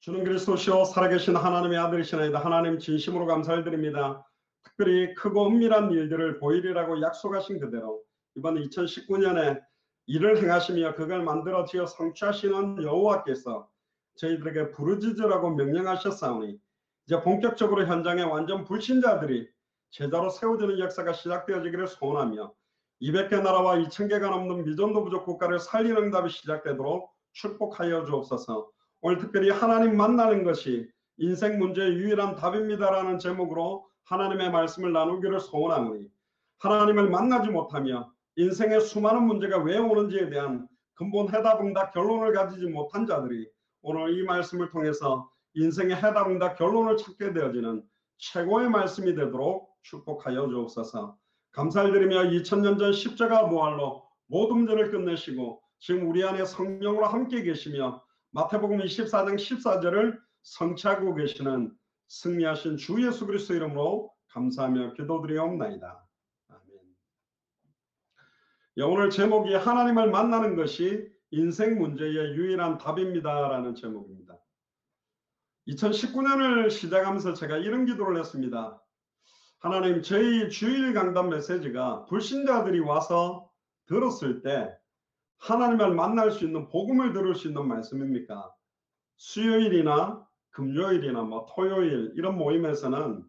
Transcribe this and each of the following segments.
주는 그리스도시요 살아계신 하나님의 아들이시나이다. 하나님 진심으로 감사를 드립니다. 특별히 크고 은밀한 일들을 보이리라고 약속하신 그대로 이번 2019년에 일을 행하시며 그걸 만들어 지어 성취하시는 여호와께서 저희들에게 부르짖으라고 명령하셨사오니 이제 본격적으로 현장에 완전 불신자들이 제자로 세워지는 역사가 시작되어지기를 소원하며 200개 나라와 2000개가 넘는 미전도 부족 국가를 살리는 응답이 시작되도록 축복하여 주옵소서. 오늘 특별히 하나님 만나는 것이 인생 문제의 유일한 답입니다라는 제목으로 하나님의 말씀을 나누기를 소원하노니 하나님을 만나지 못하며 인생의 수많은 문제가 왜 오는지에 대한 근본 해답응답 결론을 가지지 못한 자들이 오늘 이 말씀을 통해서 인생의 해답응답 결론을 찾게 되어지는 최고의 말씀이 되도록 축복하여 주옵소서. 감사를 드리며 2000년 전 십자가 부활로 모든 문제를 끝내시고 지금 우리 안에 성령으로 함께 계시며 마태복음 24장 14절을 성취하고 계시는 승리하신 주 예수 그리스도 이름으로 감사하며 기도드리옵나이다. 아멘. 오늘 제목이 하나님을 만나는 것이 인생 문제의 유일한 답입니다 라는 제목입니다. 2019년을 시작하면서 제가 이런 기도를 했습니다. 하나님, 저희 주일 강단 메시지가 불신자들이 와서 들었을 때 하나님을 만날 수 있는 복음을 들을 수 있는 말씀입니까? 수요일이나 금요일이나 토요일 이런 모임에서는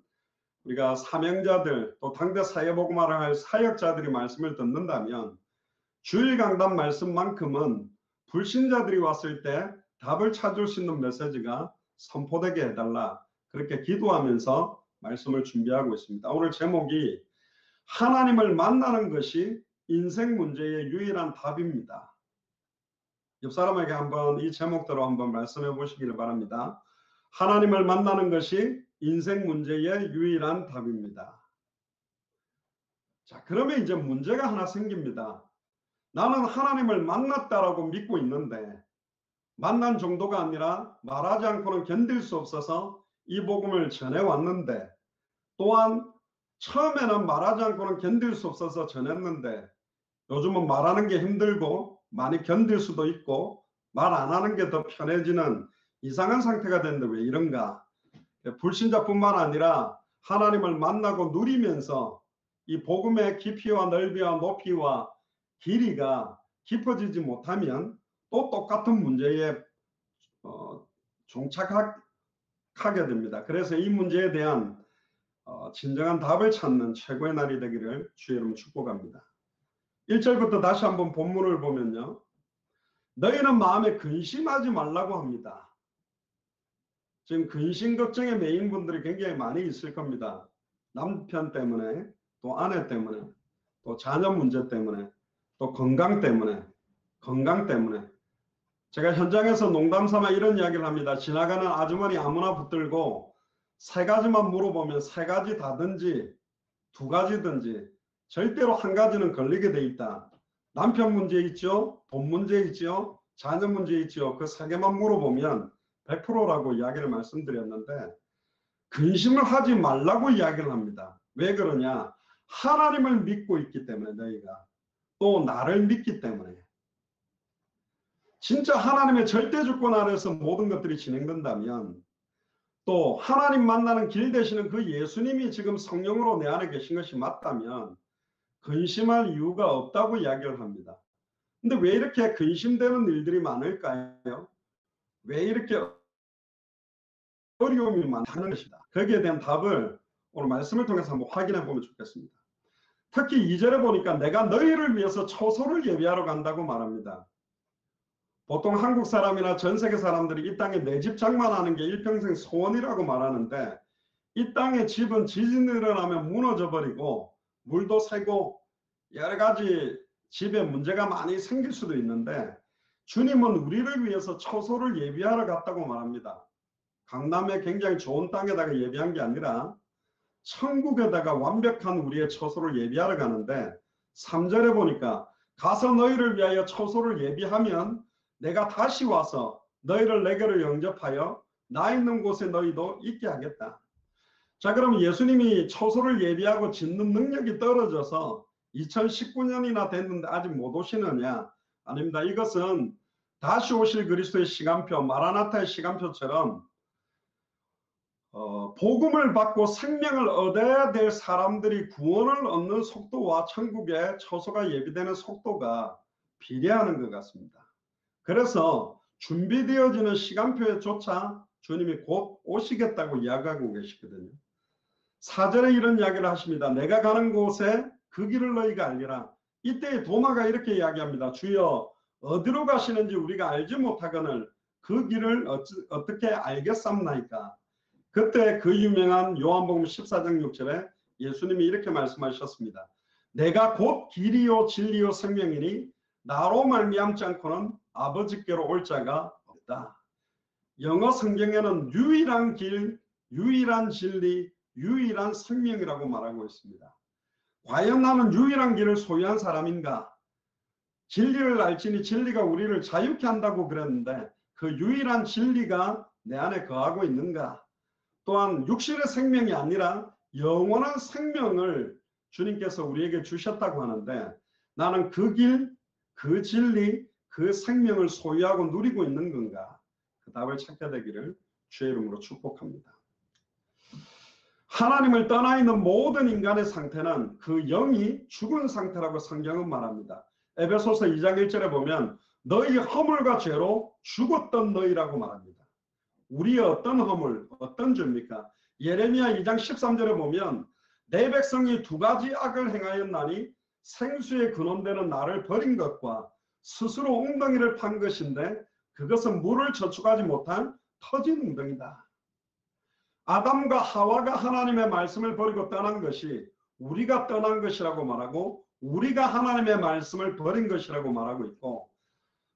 우리가 사명자들 또 당대 사회복음화를 할 사역자들이 말씀을 듣는다면 주일 강단 말씀만큼은 불신자들이 왔을 때 답을 찾을 수 있는 메시지가 선포되게 해달라 그렇게 기도하면서 말씀을 준비하고 있습니다. 오늘 제목이 하나님을 만나는 것이 인생 문제의 유일한 답입니다. 옆 사람에게 한번 이 제목대로 한번 말씀해 보시기를 바랍니다. 하나님을 만나는 것이 인생 문제의 유일한 답입니다. 자, 그러면 이제 문제가 하나 생깁니다. 나는 하나님을 만났다라고 믿고 있는데 만난 정도가 아니라 말하지 않고는 견딜 수 없어서 이 복음을 전해왔는데 또한 처음에는 말하지 않고는 견딜 수 없어서 전했는데 요즘은 말하는 게 힘들고 많이 견딜 수도 있고 말 안 하는 게 더 편해지는 이상한 상태가 됐는데 왜 이런가? 불신자뿐만 아니라 하나님을 만나고 누리면서 이 복음의 깊이와 넓이와 높이와 길이가 깊어지지 못하면 또 똑같은 문제에 종착하게 됩니다. 그래서 이 문제에 대한 진정한 답을 찾는 최고의 날이 되기를 주의 이름으로 축복합니다. 1절부터 다시 한번 본문을 보면요. 너희는 마음에 근심하지 말라고 합니다. 지금 근심 걱정에 매인 분들이 굉장히 많이 있을 겁니다. 남편 때문에 또 아내 때문에 또 자녀 문제 때문에 또 건강 때문에 제가 현장에서 농담삼아 이런 이야기를 합니다. 지나가는 아주머니 아무나 붙들고 세 가지만 물어보면 세 가지 다든지 두 가지든지 절대로 한 가지는 걸리게 돼 있다. 남편 문제 있죠? 돈 문제 있죠? 자녀 문제 있죠? 그 세 개만 물어보면 100%라고 이야기를 말씀드렸는데 근심을 하지 말라고 이야기를 합니다. 왜 그러냐? 하나님을 믿고 있기 때문에 너희가 또 나를 믿기 때문에 진짜 하나님의 절대 주권 아래서 모든 것들이 진행된다면 또 하나님 만나는 길 되시는 그 예수님이 지금 성령으로 내 안에 계신 것이 맞다면 근심할 이유가 없다고 이야기를 합니다. 근데 왜 이렇게 근심되는 일들이 많을까요? 왜 이렇게 어려움이 많다는 것이다. 거기에 대한 답을 오늘 말씀을 통해서 한번 확인해 보면 좋겠습니다. 특히 2절에 보니까 내가 너희를 위해서 초소를 예비하러 간다고 말합니다. 보통 한국 사람이나 전 세계 사람들이 이 땅에 내 집 장만하는 게 일평생 소원이라고 말하는데 이 땅의 집은 지진이 일어나면 무너져 버리고 물도 새고 여러 가지 집에 문제가 많이 생길 수도 있는데 주님은 우리를 위해서 초소를 예비하러 갔다고 말합니다. 강남에 굉장히 좋은 땅에다가 예비한 게 아니라 천국에다가 완벽한 우리의 초소를 예비하러 가는데 3절에 보니까 가서 너희를 위하여 초소를 예비하면 내가 다시 와서 너희를 내게로 영접하여 나 있는 곳에 너희도 있게 하겠다. 자, 그럼 예수님이 초소를 예비하고 짓는 능력이 떨어져서 2019년이나 됐는데 아직 못 오시느냐? 아닙니다. 이것은 다시 오실 그리스도의 시간표, 마라나타의 시간표처럼 복음을 받고 생명을 얻어야 될 사람들이 구원을 얻는 속도와 천국의 처소가 예비되는 속도가 비례하는 것 같습니다. 그래서 준비되어지는 시간표에조차 주님이 곧 오시겠다고 이야기하고 계시거든요. 4절에 이런 이야기를 하십니다. 내가 가는 곳에 그 길을 너희가 알리라. 이때 도마가 이렇게 이야기합니다. 주여 어디로 가시는지 우리가 알지 못하거늘 그 길을 어떻게 알겠삼나이까. 그때 그 유명한 요한복음 14장 6절에 예수님이 이렇게 말씀하셨습니다. 내가 곧 길이요 진리요 생명이니 나로 말미암지 않고는 아버지께로 올 자가 없다. 영어 성경에는 유일한 길, 유일한 진리, 유일한 생명이라고 말하고 있습니다. 과연 나는 유일한 길을 소유한 사람인가? 진리를 알지니 진리가 우리를 자유케 한다고 그랬는데 그 유일한 진리가 내 안에 거하고 있는가? 또한 육신의 생명이 아니라 영원한 생명을 주님께서 우리에게 주셨다고 하는데 나는 그 길, 그 진리, 그 생명을 소유하고 누리고 있는 건가? 그 답을 찾게 되기를 주의 이름으로 축복합니다. 하나님을 떠나 있는 모든 인간의 상태는 그 영이 죽은 상태라고 성경은 말합니다. 에베소서 2장 1절에 보면 너희 허물과 죄로 죽었던 너희라고 말합니다. 우리의 어떤 허물, 어떤 죄입니까? 예레미야 2장 13절에 보면 내 백성이 두 가지 악을 행하였나니 생수의 근원되는 나를 버린 것과 스스로 웅덩이를 판 것인데 그것은 물을 저축하지 못한 터진 웅덩이다. 아담과 하와가 하나님의 말씀을 버리고 떠난 것이 우리가 떠난 것이라고 말하고 우리가 하나님의 말씀을 버린 것이라고 말하고 있고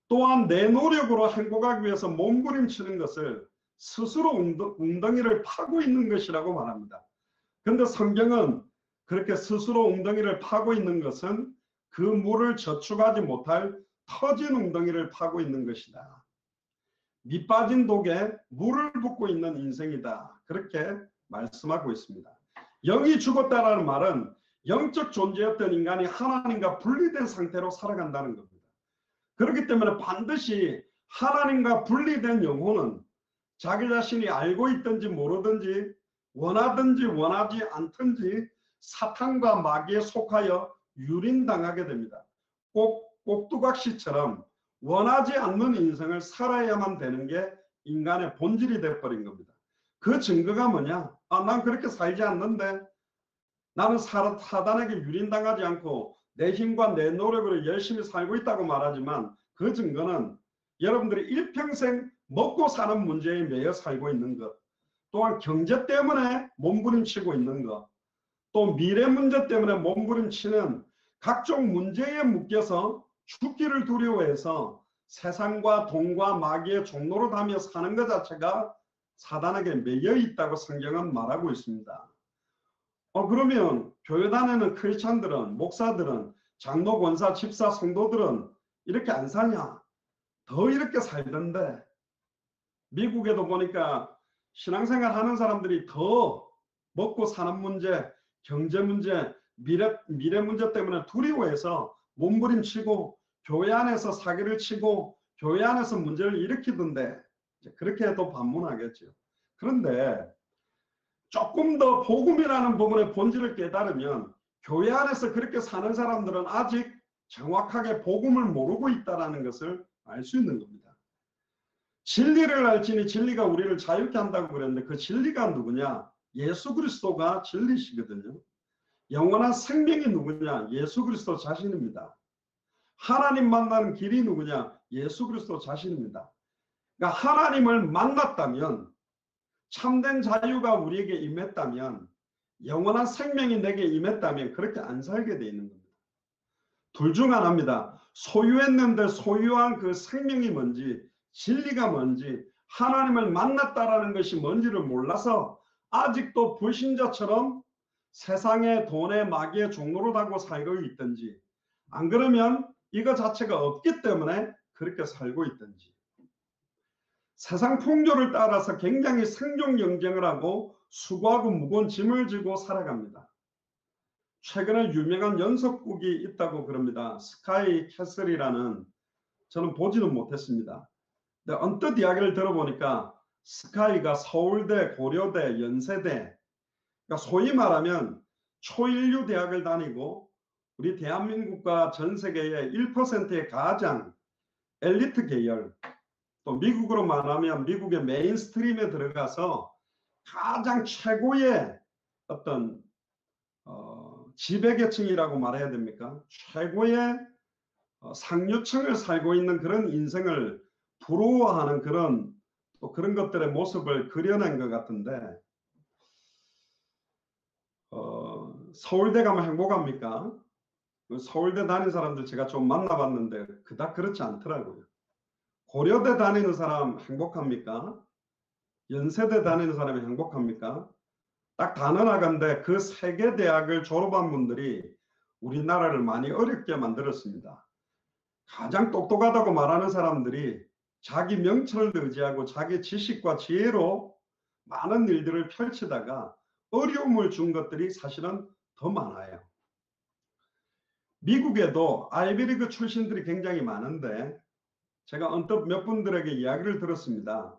또한 내 노력으로 행복하기 위해서 몸부림치는 것을 스스로 웅덩이를 파고 있는 것이라고 말합니다. 그런데 성경은 그렇게 스스로 웅덩이를 파고 있는 것은 그 물을 저축하지 못할 터진 웅덩이를 파고 있는 것이다. 밑빠진 독에 물을 붓고 있는 인생이다. 그렇게 말씀하고 있습니다. 영이 죽었다라는 말은 영적 존재였던 인간이 하나님과 분리된 상태로 살아간다는 겁니다. 그렇기 때문에 반드시 하나님과 분리된 영혼은 자기 자신이 알고 있든지 모르든지 원하든지 원하지 않든지 사탄과 마귀에 속하여 유린당하게 됩니다. 꼭 꼭두각시처럼 원하지 않는 인생을 살아야만 되는 게 인간의 본질이 돼버린 겁니다. 그 증거가 뭐냐? 난 그렇게 살지 않는데 나는 사단에게 유린당하지 않고 내 힘과 내 노력으로 열심히 살고 있다고 말하지만 그 증거는 여러분들이 일평생 먹고 사는 문제에 매여 살고 있는 것, 또한 경제 때문에 몸부림치고 있는 것, 또 미래 문제 때문에 몸부림치는 각종 문제에 묶여서 죽기를 두려워해서 세상과 돈과 마귀의 종로로 다며 사는 것 자체가 사단에게 매여 있다고 성경은 말하고 있습니다. 그러면 교회 다니는 크리스찬들은, 목사들은, 장로, 권사, 집사, 성도들은 이렇게 안 사냐? 더 이렇게 살던데. 미국에도 보니까 신앙생활 하는 사람들이 더 먹고 사는 문제, 경제 문제, 미래 문제 때문에 두려워해서 몸부림치고 교회 안에서 사기를 치고 교회 안에서 문제를 일으키던데 그렇게 해도 반문하겠죠. 그런데 조금 더 복음이라는 부분의 본질을 깨달으면 교회 안에서 그렇게 사는 사람들은 아직 정확하게 복음을 모르고 있다는 것을 알 수 있는 겁니다. 진리를 알지니 진리가 우리를 자유케 한다고 그랬는데 그 진리가 누구냐? 예수 그리스도가 진리시거든요. 영원한 생명이 누구냐? 예수 그리스도 자신입니다. 하나님 만나는 길이 누구냐? 예수 그리스도 자신입니다. 그러니까 하나님을 만났다면 참된 자유가 우리에게 임했다면 영원한 생명이 내게 임했다면 그렇게 안 살게 돼 있는 겁니다. 둘 중 하나입니다. 소유했는데 소유한 그 생명이 뭔지 진리가 뭔지 하나님을 만났다라는 것이 뭔지를 몰라서 아직도 불신자처럼 세상의 돈의 마귀의 종로로 달고 살고 있든지 안 그러면 이거 자체가 없기 때문에 그렇게 살고 있든지 세상 풍조를 따라서 굉장히 생존 경쟁을 하고 수고하고 무거운 짐을 지고 살아갑니다. 최근에 유명한 연속국이 있다고 그럽니다. 스카이 캐슬이라는 저는 보지는 못했습니다. 근데 언뜻 이야기를 들어보니까 스카이가 서울대, 고려대, 연세대, 그러니까 소위 말하면 초일류 대학을 다니고 우리 대한민국과 전 세계의 1%의 가장 엘리트 계열, 또 미국으로 말하면 미국의 메인스트림에 들어가서 가장 최고의 어떤 지배계층이라고 말해야 됩니까? 최고의 상류층을 살고 있는 그런 인생을 부러워하는 그런 또 그런 것들의 모습을 그려낸 것 같은데 서울대 가면 행복합니까? 서울대 다니는 사람들 제가 좀 만나봤는데 그닥 그렇지 않더라고요. 고려대 다니는 사람 행복합니까? 연세대 다니는 사람이 행복합니까? 딱 단언하건대 그 세 개 대학을 졸업한 분들이 우리나라를 많이 어렵게 만들었습니다. 가장 똑똑하다고 말하는 사람들이 자기 명철을 의지하고 자기 지식과 지혜로 많은 일들을 펼치다가 어려움을 준 것들이 사실은 더 많아요. 미국에도 아이비리그 출신들이 굉장히 많은데 제가 언뜻 몇 분들에게 이야기를 들었습니다.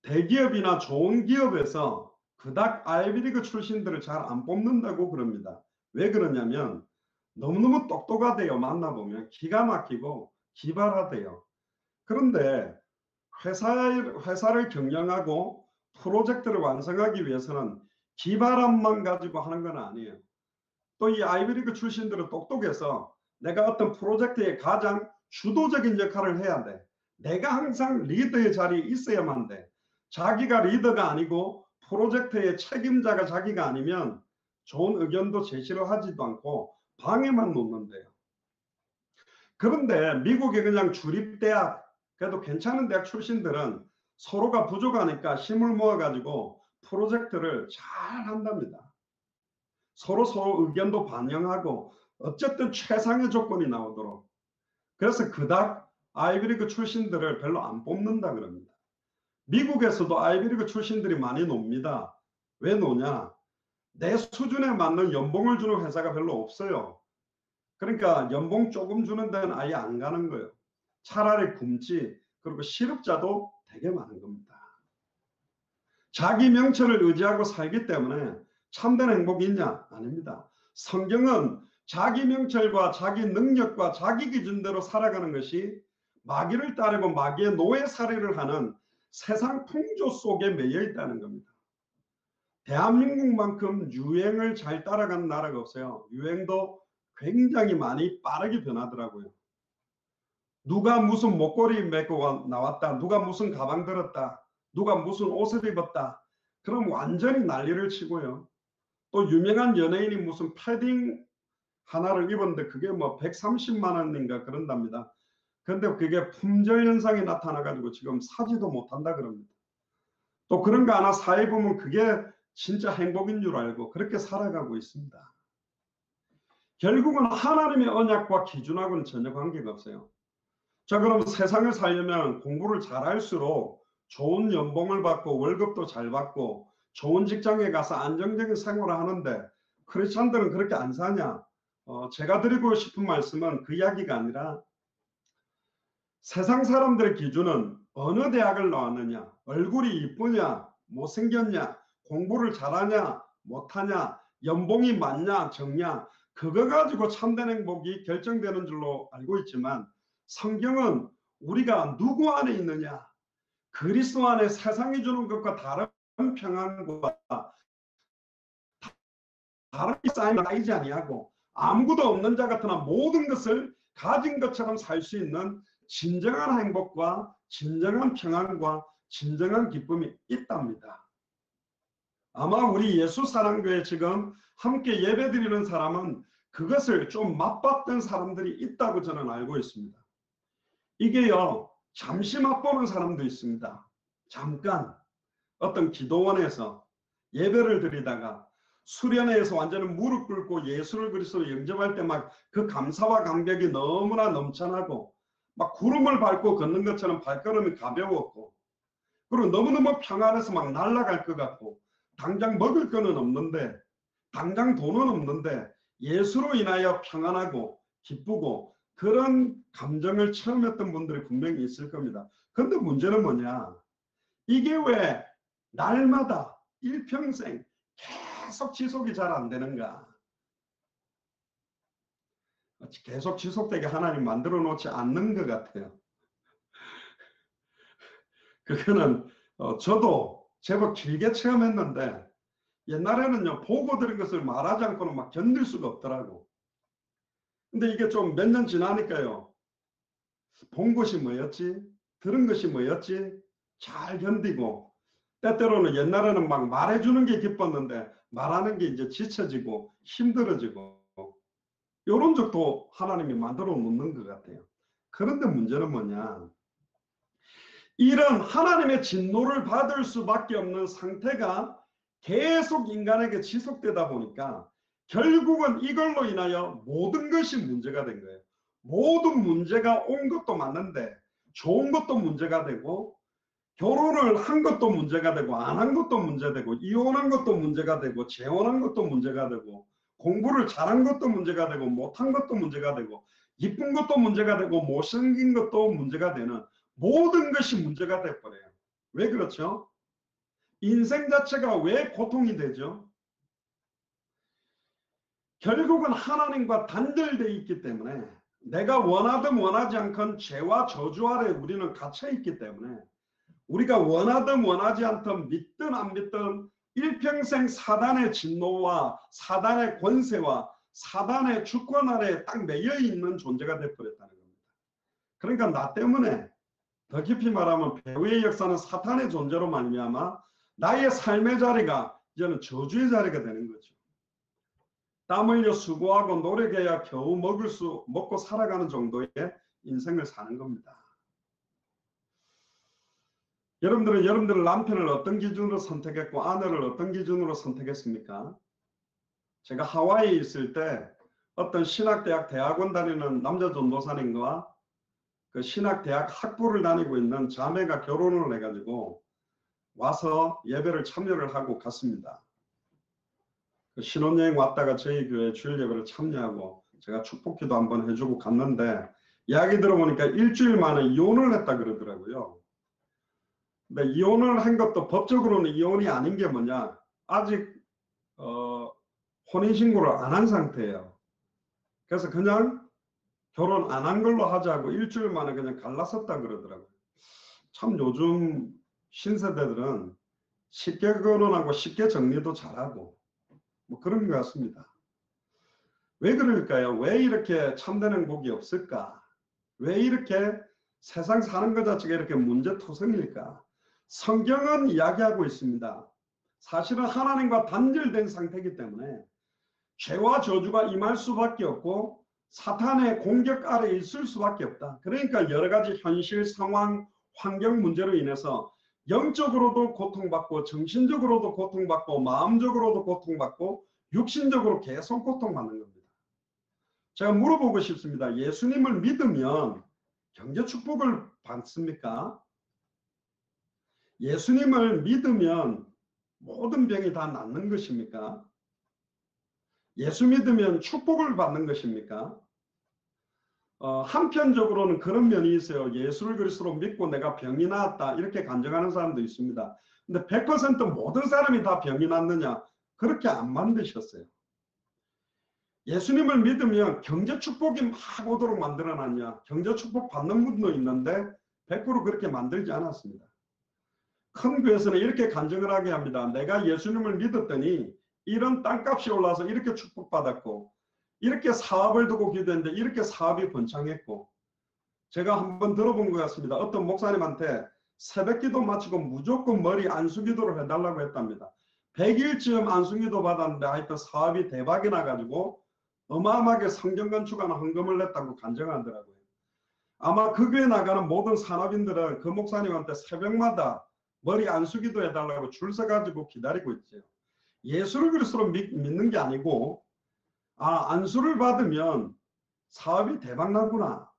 대기업이나 좋은 기업에서 그닥 아이비리그 출신들을 잘 안 뽑는다고 그럽니다. 왜 그러냐면 너무너무 똑똑하대요. 만나보면 기가 막히고 기발하대요. 그런데 회사를 경영하고 프로젝트를 완성하기 위해서는 기발함만 가지고 하는 건 아니에요. 또 이 아이비리그 출신들은 똑똑해서 내가 어떤 프로젝트의 가장 주도적인 역할을 해야 돼. 내가 항상 리더의 자리에 있어야만 돼. 자기가 리더가 아니고 프로젝트의 책임자가 자기가 아니면 좋은 의견도 제시를 하지도 않고 방해만 놓는데요. 그런데 미국의 그냥 주립대학, 그래도 괜찮은 대학 출신들은 서로가 부족하니까 힘을 모아가지고 프로젝트를 잘 한답니다. 서로 의견도 반영하고 어쨌든 최상의 조건이 나오도록. 그래서 그닥 아이비리그 출신들을 별로 안 뽑는다 그럽니다. 미국에서도 아이비리그 출신들이 많이 놉니다. 왜 노냐? 내 수준에 맞는 연봉을 주는 회사가 별로 없어요. 그러니까 연봉 조금 주는 데는 아예 안 가는 거예요. 차라리 굶지. 그리고 실업자도 되게 많은 겁니다. 자기 명철을 의지하고 살기 때문에 참된 행복이 있냐? 아닙니다. 성경은 자기 명철과 자기 능력과 자기 기준대로 살아가는 것이 마귀를 따르고 마귀의 노예살이를 하는 세상 풍조 속에 매여 있다는 겁니다. 대한민국만큼 유행을 잘 따라가는 나라가 없어요. 유행도 굉장히 많이 빠르게 변하더라고요. 누가 무슨 목걸이 메고 나왔다. 누가 무슨 가방 들었다. 누가 무슨 옷을 입었다. 그럼 완전히 난리를 치고요. 또 유명한 연예인이 무슨 패딩 하나를 입었는데 그게 뭐 130만 원인가 그런답니다. 그런데 그게 품절 현상이 나타나가지고 지금 사지도 못한다 그럽니다. 또 그런 거 하나 사 입으면 그게 진짜 행복인 줄 알고 그렇게 살아가고 있습니다. 결국은 하나님의 언약과 기준하고는 전혀 관계가 없어요. 자, 그럼 세상을 살려면 공부를 잘할수록 좋은 연봉을 받고 월급도 잘 받고 좋은 직장에 가서 안정적인 생활을 하는데 크리스찬들은 그렇게 안 사냐? 제가 드리고 싶은 말씀은 그 이야기가 아니라 세상 사람들의 기준은 어느 대학을 나왔느냐, 얼굴이 이쁘냐, 못생겼냐, 공부를 잘하냐, 못하냐, 연봉이 많냐, 적냐, 그거 가지고 참된 행복이 결정되는 줄로 알고 있지만 성경은 우리가 누구 안에 있느냐, 그리스도 안에 세상이 주는 것과 다른 평안과 다른 쌓임을 쌓이지 아니하고 아무것도 없는 자 같으나 모든 것을 가진 것처럼 살 수 있는 진정한 행복과 진정한 평안과 진정한 기쁨이 있답니다. 아마 우리 예수사랑교회 지금 함께 예배드리는 사람은 그것을 좀 맛봤던 사람들이 있다고 저는 알고 있습니다. 이게요, 잠시 맛보는 사람도 있습니다. 잠깐 어떤 기도원에서 예배를 드리다가 수련회에서 완전히 무릎 꿇고 예수를 그리스도로 영접할 때 막 그 감사와 감격이 너무나 넘쳐나고 막 구름을 밟고 걷는 것처럼 발걸음이 가벼웠고 그리고 너무너무 평안해서 막 날아갈 것 같고 당장 먹을 거는 없는데 당장 돈은 없는데 예수로 인하여 평안하고 기쁘고 그런 감정을 체험했던 분들이 분명히 있을 겁니다. 근데 문제는 뭐냐? 이게 왜 날마다 일평생 계속 지속이 잘 안 되는가? 계속 지속되게 하나님 만들어 놓지 않는 것 같아요. 그거는 저도 제법 길게 체험했는데 옛날에는요, 보고 들은 것을 말하지 않고는 막 견딜 수가 없더라고. 근데 이게 좀 몇 년 지나니까요, 본 것이 뭐였지? 들은 것이 뭐였지? 잘 견디고, 때때로는 옛날에는 막 말해주는 게 기뻤는데 말하는 게 이제 지쳐지고 힘들어지고, 이런 적도 하나님이 만들어 놓는 것 같아요. 그런데 문제는 뭐냐? 이런 하나님의 진노를 받을 수밖에 없는 상태가 계속 인간에게 지속되다 보니까 결국은 이걸로 인하여 모든 것이 문제가 된 거예요. 모든 문제가 온 것도 맞는데 좋은 것도 문제가 되고, 결혼을 한 것도 문제가 되고 안 한 것도 문제되고, 이혼한 것도 문제가 되고 재혼한 것도 문제가 되고, 공부를 잘한 것도 문제가 되고 못한 것도 문제가 되고, 이쁜 것도 문제가 되고 못생긴 것도 문제가 되는, 모든 것이 문제가 돼버려요. 왜 그렇죠? 인생 자체가 왜 고통이 되죠? 결국은 하나님과 단절되어 있기 때문에, 내가 원하든 원하지 않건 죄와 저주 아래 우리는 갇혀 있기 때문에, 우리가 원하든 원하지 않든 믿든 안 믿든 일평생 사단의 진노와 사단의 권세와 사단의 주권 아래 딱 매여 있는 존재가 되어버렸다는 겁니다. 그러니까 나 때문에, 더 깊이 말하면 배후의 역사는 사탄의 존재로 말미암아 나의 삶의 자리가 이제는 저주의 자리가 되는 거죠. 땀 흘려 수고하고 노력해야 겨우 먹고 살아가는 정도의 인생을 사는 겁니다. 여러분들은 여러분들 남편을 어떤 기준으로 선택했고 아내를 어떤 기준으로 선택했습니까? 제가 하와이에 있을 때 어떤 신학대학 대학원 다니는 남자 전도사님과 그 신학대학 학부를 다니고 있는 자매가 결혼을 해가지고 와서 예배를 참여를 하고 갔습니다. 그 신혼여행 왔다가 저희 교회 주일 예배를 참여하고 제가 축복기도 한번 해주고 갔는데, 이야기 들어보니까 일주일 만에 이혼을 했다 그러더라고요. 근데 이혼을 한 것도 법적으로는 이혼이 아닌 게 뭐냐, 아직 혼인신고를 안 한 상태예요. 그래서 그냥 결혼 안 한 걸로 하자고 일주일 만에 그냥 갈라섰다 그러더라고요. 참 요즘 신세대들은 쉽게 결혼하고 쉽게 정리도 잘하고 뭐 그런 것 같습니다. 왜 그럴까요? 왜 이렇게 참된 행복이 없을까? 왜 이렇게 세상 사는 것 자체가 이렇게 문제투성일까? 성경은 이야기하고 있습니다. 사실은 하나님과 단절된 상태이기 때문에 죄와 저주가 임할 수밖에 없고 사탄의 공격 아래 있을 수밖에 없다. 그러니까 여러 가지 현실 상황, 환경 문제로 인해서 영적으로도 고통받고 정신적으로도 고통받고 마음적으로도 고통받고 육신적으로 계속 고통받는 겁니다. 제가 물어보고 싶습니다. 예수님을 믿으면 경제 축복을 받습니까? 예수님을 믿으면 모든 병이 다 낫는 것입니까? 예수 믿으면 축복을 받는 것입니까? 한편적으로는 그런 면이 있어요. 예수를 그리스도로 믿고 내가 병이 나았다 이렇게 간증하는 사람도 있습니다. 근데 100% 모든 사람이 다 병이 낫느냐? 그렇게 안 만드셨어요. 예수님을 믿으면 경제 축복이 막 오도록 만들어놨냐? 경제 축복 받는 분도 있는데 100% 그렇게 만들지 않았습니다. 큰 교회에서는 이렇게 간증을 하게 합니다. 내가 예수님을 믿었더니 이런 땅값이 올라서 이렇게 축복받았고, 이렇게 사업을 두고 기도했는데 이렇게 사업이 번창했고, 제가 한번 들어본 것 같습니다. 어떤 목사님한테 새벽기도 마치고 무조건 머리 안수기도를 해달라고 했답니다. 100일쯤 안수기도 받았는데 하여튼 사업이 대박이 나가지고 어마어마하게 성경 건축하는 헌금을 냈다고 간증하더라고요. 아마 그 교회 나가는 모든 산업인들은 그 목사님한테 새벽마다 머리 안수기도 해달라고 줄 서가지고 기다리고 있죠. 예수를 그리스도로 믿는 게 아니고, 안수를 받으면 사업이 대박나구나.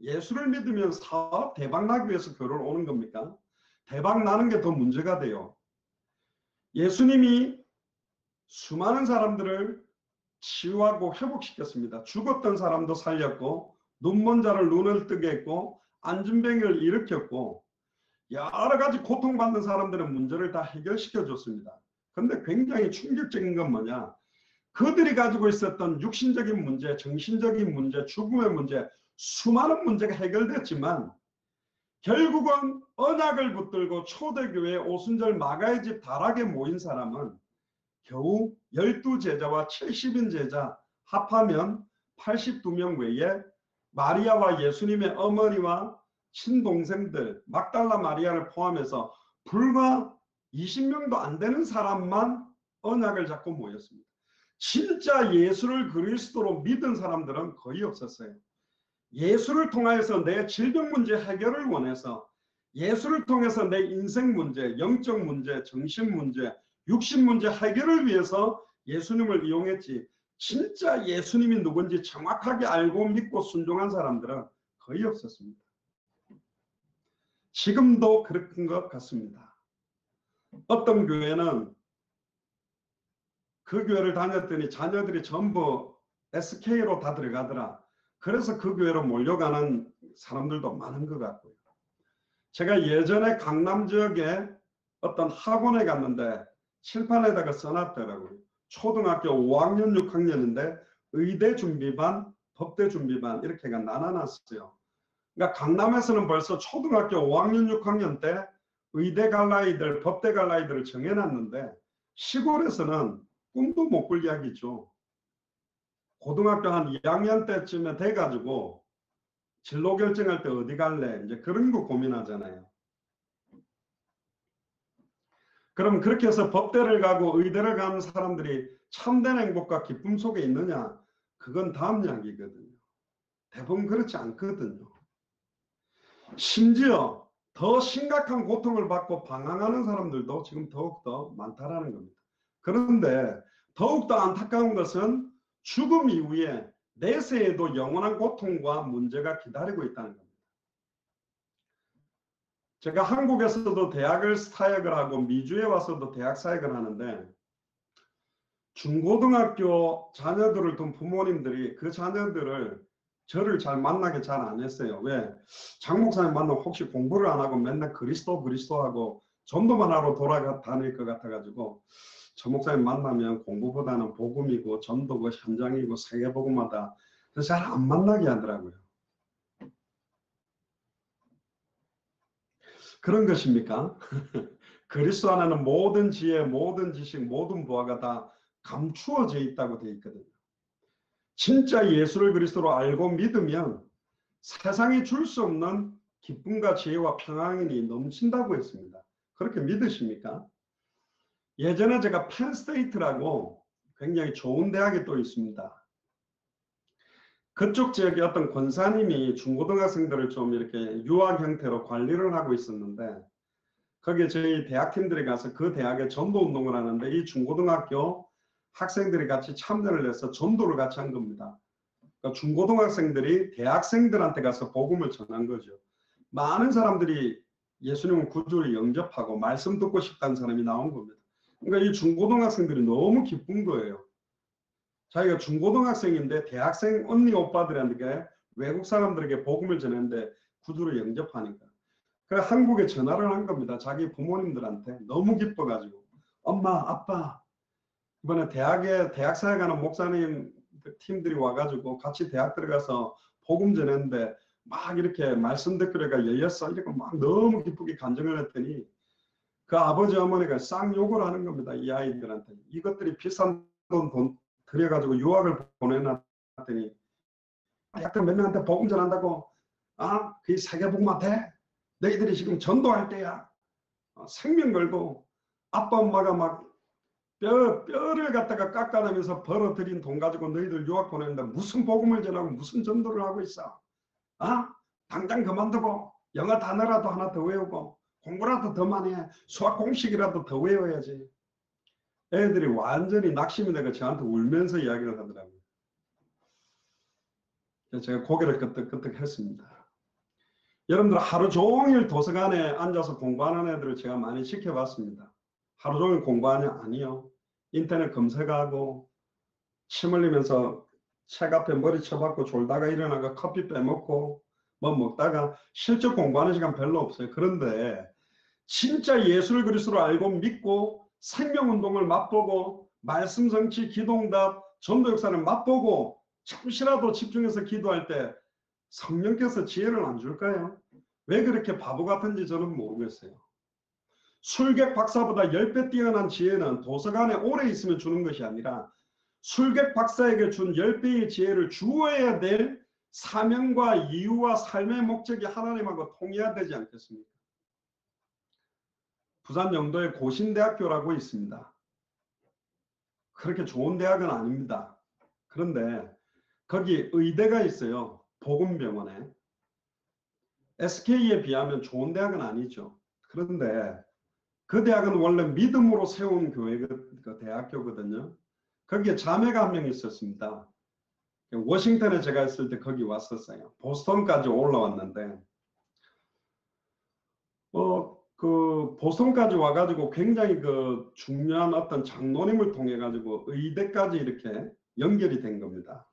예수를 믿으면 사업 대박나기 위해서 교회를 오는 겁니까? 대박나는 게 더 문제가 돼요. 예수님이 수많은 사람들을 치유하고 회복시켰습니다. 죽었던 사람도 살렸고 눈먼 자를 눈을 뜨게 했고 안진병을 일으켰고 여러 가지 고통받는 사람들의 문제를 다 해결시켜 줬습니다. 근데 굉장히 충격적인 건 뭐냐? 그들이 가지고 있었던 육신적인 문제, 정신적인 문제, 죽음의 문제, 수많은 문제가 해결됐지만 결국은 언약을 붙들고 초대교회 오순절 마가의 집 다락에 모인 사람은 겨우 12제자와 70인 제자 합하면 82명 외에 마리아와 예수님의 어머니와 친동생들 막달라 마리아를 포함해서 불과 20명도 안 되는 사람만 언약을 잡고 모였습니다. 진짜 예수를 그리스도로 믿은 사람들은 거의 없었어요. 예수를 통해서 내 질병 문제 해결을 원해서 예수를 통해서 내 인생 문제, 영적 문제, 정신 문제, 육신 문제 해결을 위해서 예수님을 이용했지 진짜 예수님이 누군지 정확하게 알고 믿고 순종한 사람들은 거의 없었습니다. 지금도 그런 것 같습니다. 어떤 교회는 그 교회를 다녔더니 자녀들이 전부 SK로 다 들어가더라. 그래서 그 교회로 몰려가는 사람들도 많은 것 같고요. 제가 예전에 강남 지역에 어떤 학원에 갔는데 칠판에다가 써놨더라고요. 초등학교 5학년 6학년인데 의대 준비반, 법대 준비반 이렇게가 나눠놨어요. 그러니까 강남에서는 벌써 초등학교 5학년 6학년 때 의대 갈 아이들, 법대 갈 아이들을 정해놨는데 시골에서는 꿈도 못 꿀 이야기죠. 고등학교 한 2학년 때쯤에 돼가지고 진로 결정할 때 어디 갈래? 이제 그런 거 고민하잖아요. 그럼 그렇게 해서 법대를 가고 의대를 가는 사람들이 참된 행복과 기쁨 속에 있느냐? 그건 다음 이야기거든요. 대부분 그렇지 않거든요. 심지어 더 심각한 고통을 받고 방황하는 사람들도 지금 더욱더 많다라는 겁니다. 그런데 더욱더 안타까운 것은 죽음 이후에 내세에도 영원한 고통과 문제가 기다리고 있다는 겁니다. 제가 한국에서도 대학을 사역을 하고 미주에 와서도 대학 사역을 하는데 중고등학교 자녀들을 둔 부모님들이 그 자녀들을 저를 잘 만나게 잘 안 했어요. 왜? 장 목사님 만나면 혹시 공부를 안 하고 맨날 그리스도 하고 전도만 하러 돌아다닐 것 같아가지고 저 목사님 만나면 공부보다는 복음이고 전도고 현장이고 세계복음하다. 그래서 잘 안 만나게 하더라고요. 그런 것입니까? 그리스도 안에는 모든 지혜, 모든 지식, 모든 부하가 다 감추어져 있다고 되어 있거든요. 진짜 예수를 그리스도로 알고 믿으면 세상이 줄 수 없는 기쁨과 지혜와 평안이 넘친다고 했습니다. 그렇게 믿으십니까? 예전에 제가 펜스테이트라고 굉장히 좋은 대학이 또 있습니다. 그쪽 지역에 어떤 권사님이 중고등학생들을 좀 이렇게 유학 형태로 관리를 하고 있었는데 거기에 저희 대학팀들이 가서 그 대학에 전도 운동을 하는데 이 중고등학교 학생들이 같이 참여를 해서 전도를 같이 한 겁니다. 그러니까 중고등학생들이 대학생들한테 가서 복음을 전한 거죠. 많은 사람들이 예수님 구주를 영접하고 말씀 듣고 싶다는 사람이 나온 겁니다. 그러니까 이 중고등학생들이 너무 기쁜 거예요. 자기가 중고등학생인데 대학생 언니 오빠들한테 외국 사람들에게 복음을 전했는데 구주를 영접하니까. 그래서 한국에 전화를 한 겁니다. 자기 부모님들한테 너무 기뻐가지고 엄마 아빠 이번에 대학 사역하는 목사님 팀들이 와가지고 같이 대학 들어가서 복음 전했는데 막 이렇게 말씀 듣기가 열렸어. 이렇게 막 너무 기쁘게 간증을 했더니 그 아버지 어머니가 쌍 욕을 하는 겁니다. 이 아이들한테. 이것들이 비싼 돈 들여가지고 유학을 보내놨더니 약간 몇 명한테 복음 전한다고 그게 세계복음화 돼? 너희들이 지금 전도할 때야. 생명 걸고 아빠 엄마가 막 뼈를 갖다가 깎아내면서 벌어들인 돈 가지고 너희들 유학 보내는데 무슨 복음을 전하고 무슨 전도를 하고 있어? 당장 그만두고 영어 단어라도 하나 더 외우고 공부라도 더 많이 해. 수학 공식이라도 더 외워야지. 애들이 완전히 낙심이 되고 저한테 울면서 이야기를 하더라고요. 제가 고개를 끄덕끄덕 했습니다. 여러분들 하루 종일 도서관에 앉아서 공부하는 애들을 제가 많이 지켜봤습니다. 하루 종일 공부하냐? 아니요. 인터넷 검색하고 침 흘리면서 책 앞에 머리 쳐박고 졸다가 일어나가 커피 빼먹고 뭐 먹다가 실제 공부하는 시간 별로 없어요. 그런데 진짜 예수를 그리스도로 알고 믿고 생명운동을 맛보고 말씀 성취 기도응답 전도 역사를 맛보고 잠시라도 집중해서 기도할 때 성령께서 지혜를 안 줄까요? 왜 그렇게 바보 같은지 저는 모르겠어요. 술객 박사보다 10배 뛰어난 지혜는 도서관에 오래 있으면 주는 것이 아니라 술객 박사에게 준 10배의 지혜를 주어야 될 사명과 이유와 삶의 목적이 하나님하고 통해야 되지 않겠습니까? 부산 영도에 고신대학교라고 있습니다. 그렇게 좋은 대학은 아닙니다. 그런데 거기 의대가 있어요. 복음병원에. SK에 비하면 좋은 대학은 아니죠. 그런데 그 대학은 원래 믿음으로 세운 교회 대학교거든요. 거기에 자매가 한 명 있었습니다. 워싱턴에 제가 있을 때 거기 왔었어요. 보스턴까지 올라왔는데 그 보스턴까지 와가지고 굉장히 그 중요한 어떤 장로님을 통해 가지고 의대까지 이렇게 연결이 된 겁니다.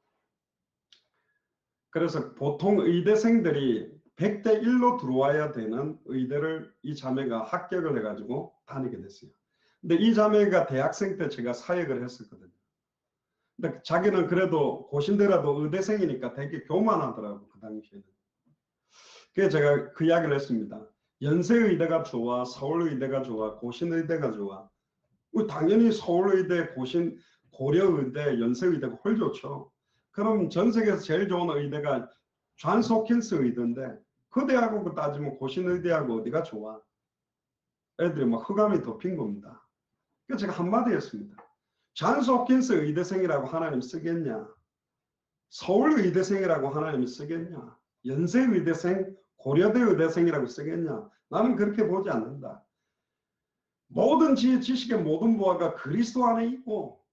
그래서 보통 의대생들이 100대 1로 들어와야 되는 의대를 이 자매가 합격을 해가지고 다니게 됐어요. 근데 이 자매가 대학생 때 제가 사역을 했었거든요. 근데 자기는 그래도 고신대라도 의대생이니까 되게 교만하더라고, 그 당시에는. 그래서 제가 그 이야기를 했습니다. 연세의대가 좋아, 서울의대가 좋아, 고신의대가 좋아. 당연히 서울의대, 고려의대, 연세의대가 훨 좋죠. 그럼 전 세계에서 제일 좋은 의대가 존스 홉킨스 의대인데 그 대하고 따지면 고신의대하고 어디가 좋아? 애들이 막 흑암이 덮인 겁니다. 그래서 제가 한마디 했습니다. 존스 홉킨스 의대생이라고 하나님 쓰겠냐? 서울 의대생이라고 하나님 쓰겠냐? 연세 의대생, 고려대 의대생이라고 쓰겠냐? 나는 그렇게 보지 않는다. 모든 지식의 모든 보화가 그리스도 안에 있고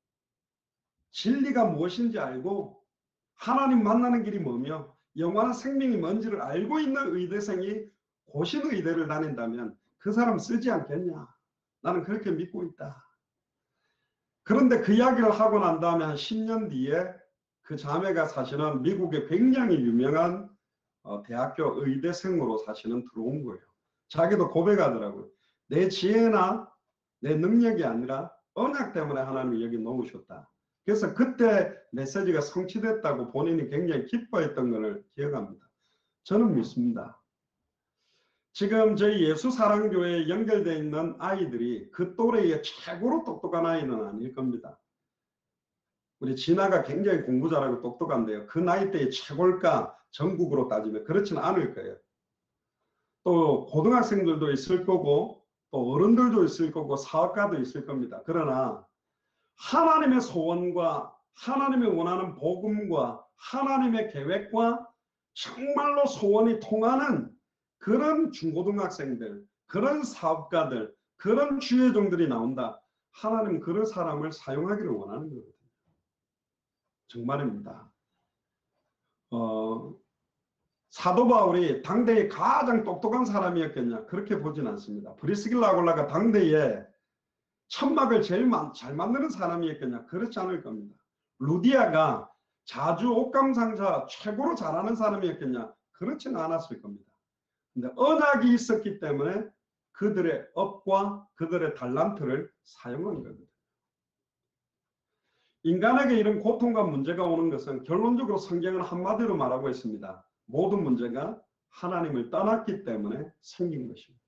진리가 무엇인지 알고 하나님 만나는 길이 뭐며 영원한 생명이 뭔지를 알고 있는 의대생이 고신의대를 다닌다면 그 사람 쓰지 않겠냐? 나는 그렇게 믿고 있다. 그런데 그 이야기를 하고 난 다음에 한 10년 뒤에 그 자매가 사실은 미국의 굉장히 유명한 대학교 의대생으로 사실은 들어온 거예요. 자기도 고백하더라고요. 내 지혜나 내 능력이 아니라 언약 때문에 하나님이 여기 놓으셨다. 그래서 그때 메시지가 성취됐다고 본인이 굉장히 기뻐했던 것을 기억합니다. 저는 믿습니다. 지금 저희 예수사랑교회에 연결되어 있는 아이들이 그 또래의 최고로 똑똑한 아이는 아닐 겁니다. 우리 진아가 굉장히 공부 잘하고 똑똑한데요. 그 나이대의 최고일까? 전국으로 따지면 그렇지는 않을 거예요. 또 고등학생들도 있을 거고 또 어른들도 있을 거고 사업가도 있을 겁니다. 그러나 하나님의 소원과 하나님의 원하는 복음과 하나님의 계획과 정말로 소원이 통하는 그런 중고등학생들, 그런 사업가들, 그런 주의 종들이 나온다. 하나님은 그런 사람을 사용하기를 원하는 거거든요. 정말입니다. 사도 바울이 당대의 가장 똑똑한 사람이었겠냐? 그렇게 보진 않습니다. 브리스길라 아굴라가 당대에 천막을 제일 잘 만드는 사람이었겠냐? 그렇지 않을 겁니다. 루디아가 자주 옥감상자 최고로 잘하는 사람이었겠냐? 그렇지는 않았을 겁니다. 근데 언약이 있었기 때문에 그들의 업과 그들의 달란트를 사용한 거거든요. 인간에게 이런 고통과 문제가 오는 것은 결론적으로 성경은 한마디로 말하고 있습니다. 모든 문제가 하나님을 떠났기 때문에 생긴 것입니다.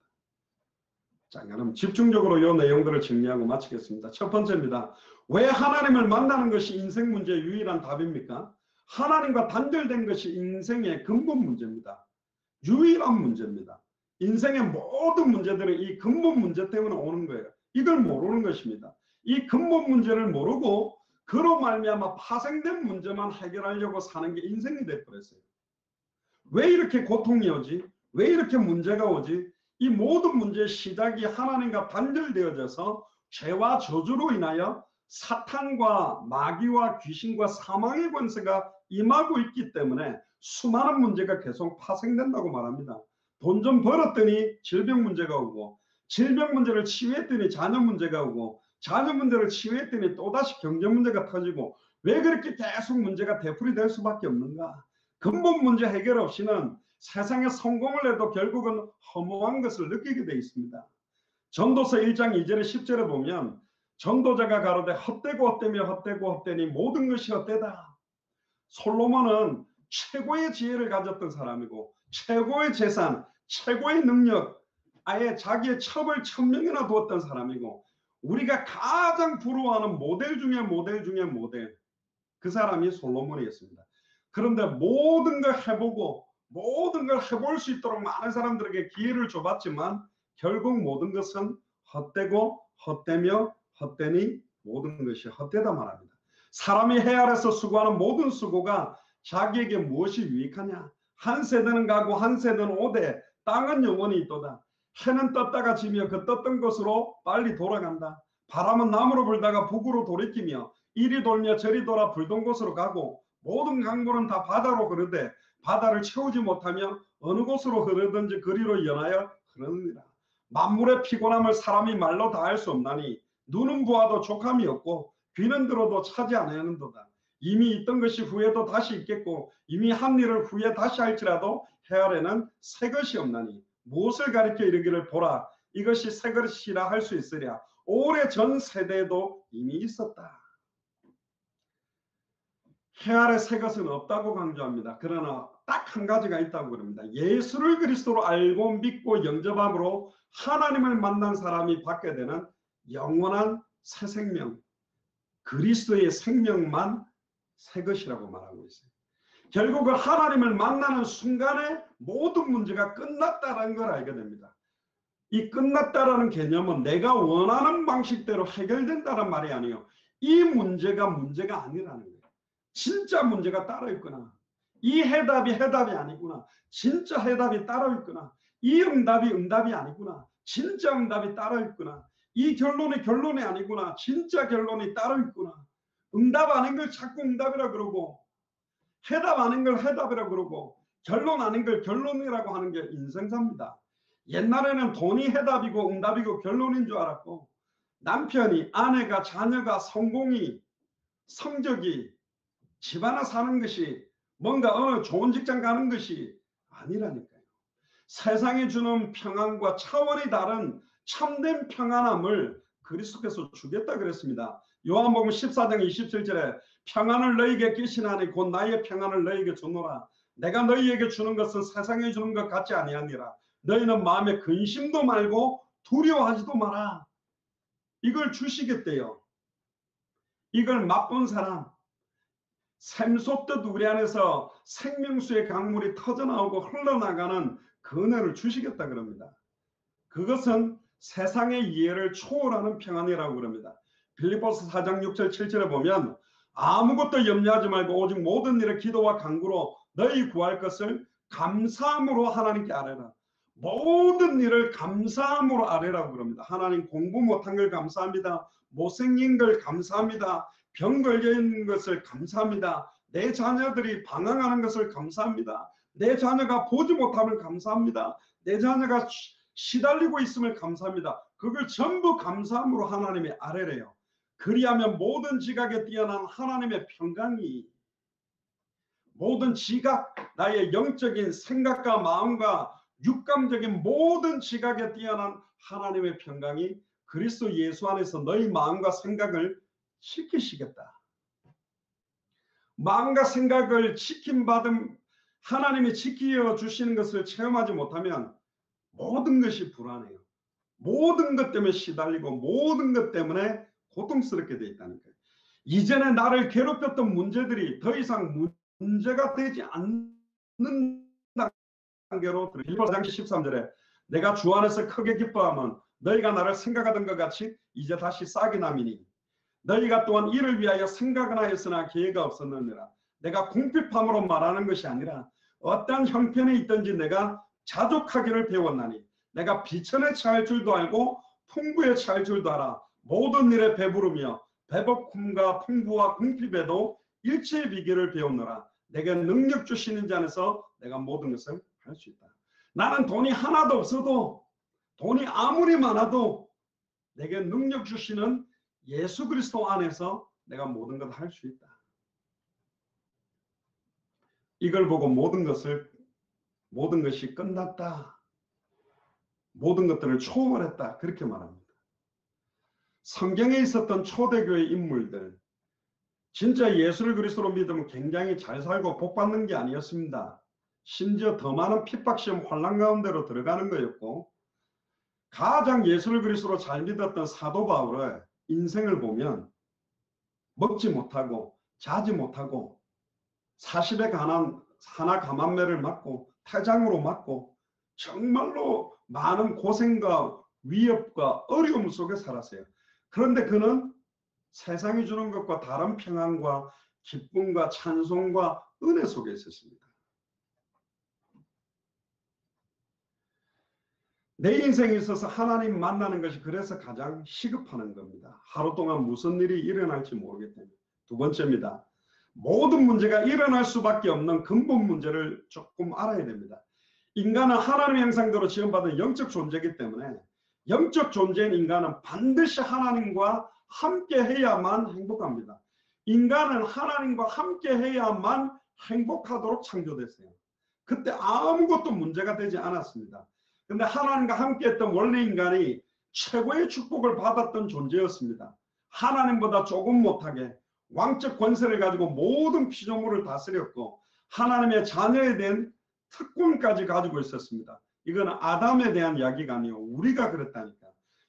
자, 그럼 집중적으로 이 내용들을 정리하고 마치겠습니다. 첫 번째입니다. 왜 하나님을 만나는 것이 인생 문제의 유일한 답입니까? 하나님과 단절된 것이 인생의 근본 문제입니다. 유일한 문제입니다. 인생의 모든 문제들은 이 근본 문제 때문에 오는 거예요. 이걸 모르는 것입니다. 이 근본 문제를 모르고 그로 말미암아 파생된 문제만 해결하려고 사는 게 인생이 되어버렸어요. 왜 이렇게 고통이 오지? 왜 이렇게 문제가 오지? 이 모든 문제의 시작이 하나님과 단절되어져서 죄와 저주로 인하여 사탄과 마귀와 귀신과 사망의 권세가 임하고 있기 때문에 수많은 문제가 계속 파생된다고 말합니다. 돈 좀 벌었더니 질병 문제가 오고, 질병 문제를 치유했더니 자녀 문제가 오고, 자녀 문제를 치유했더니 또다시 경제 문제가 터지고, 왜 그렇게 계속 문제가 되풀이될 수밖에 없는가? 근본 문제 해결 없이는 세상에 성공을 해도 결국은 허무한 것을 느끼게 되어 있습니다. 전도서 1장 2절에 10절에 보면 전도자가 가로되 헛되고 헛되며 헛되고 헛되니 모든 것이 헛되다. 솔로몬은 최고의 지혜를 가졌던 사람이고 최고의 재산, 최고의 능력, 아예 자기의 첩을 1000명이나 두었던 사람이고 우리가 가장 부러워하는 모델 중에 모델 중에 모델, 그 사람이 솔로몬이었습니다. 그런데 모든 걸 해보고 모든 걸 해볼 수 있도록 많은 사람들에게 기회를 줘봤지만 결국 모든 것은 헛되고 헛되며 헛되니 모든 것이 헛되다 말합니다. 사람이 해 아래서 수고하는 모든 수고가 자기에게 무엇이 유익하냐? 한 세대는 가고 한 세대는 오되 땅은 영원히 있도다. 해는 떴다가 지며 그 떴던 곳으로 빨리 돌아간다. 바람은 남으로 불다가 북으로 돌이키며 이리 돌며 저리 돌아 불던 곳으로 가고 모든 강물은 다 바다로 흐르되 바다를 채우지 못하며 어느 곳으로 흐르든지 그리로 연하여 흐르느니라. 만물의 피곤함을 사람이 말로 다 할 수 없나니 눈은 보아도 족함이 없고 귀는 들어도 차지 아니하는도다. 이미 있던 것이 후에도 다시 있겠고 이미 한 일을 후에 다시 할지라도 해 아래는 새 것이 없나니 무엇을 가리켜 이르기를 보라 이것이 새 것이라 할 수 있으랴. 오래 전 세대에도 이미 있었다. 해 아래 새 것은 없다고 강조합니다. 그러나 딱 한 가지가 있다고 그럽니다. 예수를 그리스도로 알고 믿고 영접함으로 하나님을 만난 사람이 받게 되는 영원한 새 생명, 그리스도의 생명만 새 것이라고 말하고 있어요. 결국은 하나님을 만나는 순간에 모든 문제가 끝났다는 걸 알게 됩니다. 이 끝났다라는 개념은 내가 원하는 방식대로 해결된다는 말이 아니에요. 이 문제가 문제가 아니라는 거예요. 진짜 문제가 따로 있구나. 이 해답이 해답이 아니구나. 진짜 해답이 따로 있구나. 이 응답이 응답이 아니구나. 진짜 응답이 따로 있구나. 이 결론이 결론이 아니구나. 진짜 결론이 따로 있구나. 응답 아닌 걸 자꾸 응답이라 그러고 해답 아닌 걸 해답이라 그러고 결론 아닌 걸 결론이라고 하는 게 인생사입니다. 옛날에는 돈이 해답이고 응답이고 결론인 줄 알았고 남편이, 아내가, 자녀가, 성공이, 성적이, 집 하나 사는 것이 뭔가 어느 좋은 직장 가는 것이 아니라니까요. 세상이 주는 평안과 차원이 다른 참된 평안함을 그리스도께서 주겠다 그랬습니다. 요한복음 14장 27절에 평안을 너희에게 끼시나니 곧 나의 평안을 너희에게 주노라. 내가 너희에게 주는 것은 세상에 주는 것 같지 아니하니라. 너희는 마음에 근심도 말고 두려워하지도 마라. 이걸 주시겠대요. 이걸 맛본 사람, 샘솟듯 우리 안에서 생명수의 강물이 터져나오고 흘러나가는 그 은혜를 주시겠다 그럽니다. 그것은 세상의 이해를 초월하는 평안이라고 그럽니다. 빌립보서 4장 6절 7절에 보면 아무것도 염려하지 말고 오직 모든 일에 기도와 간구로 너희 구할 것을 감사함으로 하나님께 아뢰라. 모든 일을 감사함으로 아뢰라고 그럽니다. 하나님 공부 못한 걸 감사합니다. 못생긴 걸 감사합니다. 병 걸려 있는 것을 감사합니다. 내 자녀들이 방황하는 것을 감사합니다. 내 자녀가 보지 못함을 감사합니다. 내 자녀가 시달리고 있음을 감사합니다. 그걸 전부 감사함으로 하나님의 아뢰래요. 그리하면 모든 지각에 뛰어난 하나님의 평강이 모든 지각, 나의 영적인 생각과 마음과 육감적인 모든 지각에 뛰어난 하나님의 평강이 그리스도 예수 안에서 너희 마음과 생각을 지키시겠다. 마음과 생각을 지킴받은 하나님이 지키어 주시는 것을 체험하지 못하면 모든 것이 불안해요. 모든 것 때문에 시달리고 모든 것 때문에 고통스럽게 돼 있다니까요. 이전에 나를 괴롭혔던 문제들이 더 이상 문제가 되지 않는 단계로 빌립보서 4장 13절에 내가 주 안에서 크게 기뻐하면 너희가 나를 생각하던 것 같이 이제 다시 싹이 남이니 너희가 또한 이를 위하여 생각은 하였으나 기회가 없었느니라. 내가 궁핍함으로 말하는 것이 아니라 어떠한 형편에 있든지 내가 자족하기를 배웠나니 내가 비천에 처할 줄도 알고 풍부에 처할 줄도 알아. 모든 일에 배부르며 배고픔과 풍부와 궁핍에도 일체의 비결을 배웠노라. 내게 능력 주시는 자 안에서 내가 모든 것을 할 수 있다. 나는 돈이 하나도 없어도 돈이 아무리 많아도 내게 능력 주시는 예수 그리스도 안에서 내가 모든 걸 할 수 있다. 이걸 보고 모든 것이 끝났다. 모든 것들을 초월했다. 그렇게 말합니다. 성경에 있었던 초대교회 인물들, 진짜 예수를 그리스도로 믿으면 굉장히 잘 살고 복받는 게 아니었습니다. 심지어 더 많은 핍박시험 환난 가운데로 들어가는 거였고, 가장 예수를 그리스도로 잘 믿었던 사도 바울의 인생을 보면 먹지 못하고 자지 못하고 40에 관한 하나 감한매를 맞고 태장으로 맞고 정말로 많은 고생과 위협과 어려움 속에 살았어요. 그런데 그는 세상이 주는 것과 다른 평안과 기쁨과 찬송과 은혜 속에 있었습니다. 내 인생에 있어서 하나님 만나는 것이 그래서 가장 시급하는 겁니다. 하루 동안 무슨 일이 일어날지 모르기 때문에. 두 번째입니다. 모든 문제가 일어날 수밖에 없는 근본 문제를 조금 알아야 됩니다. 인간은 하나님의 형상대로 지음받은 영적 존재이기 때문에 영적 존재인 인간은 반드시 하나님과 함께 해야만 행복합니다. 인간은 하나님과 함께 해야만 행복하도록 창조됐어요. 그때 아무것도 문제가 되지 않았습니다. 근데 하나님과 함께 했던 원래 인간이 최고의 축복을 받았던 존재였습니다. 하나님보다 조금 못하게 왕적 권세를 가지고 모든 피조물을 다스렸고 하나님의 자녀에 대한 특권까지 가지고 있었습니다. 이건 아담에 대한 이야기가 아니에요. 우리가 그랬다니까.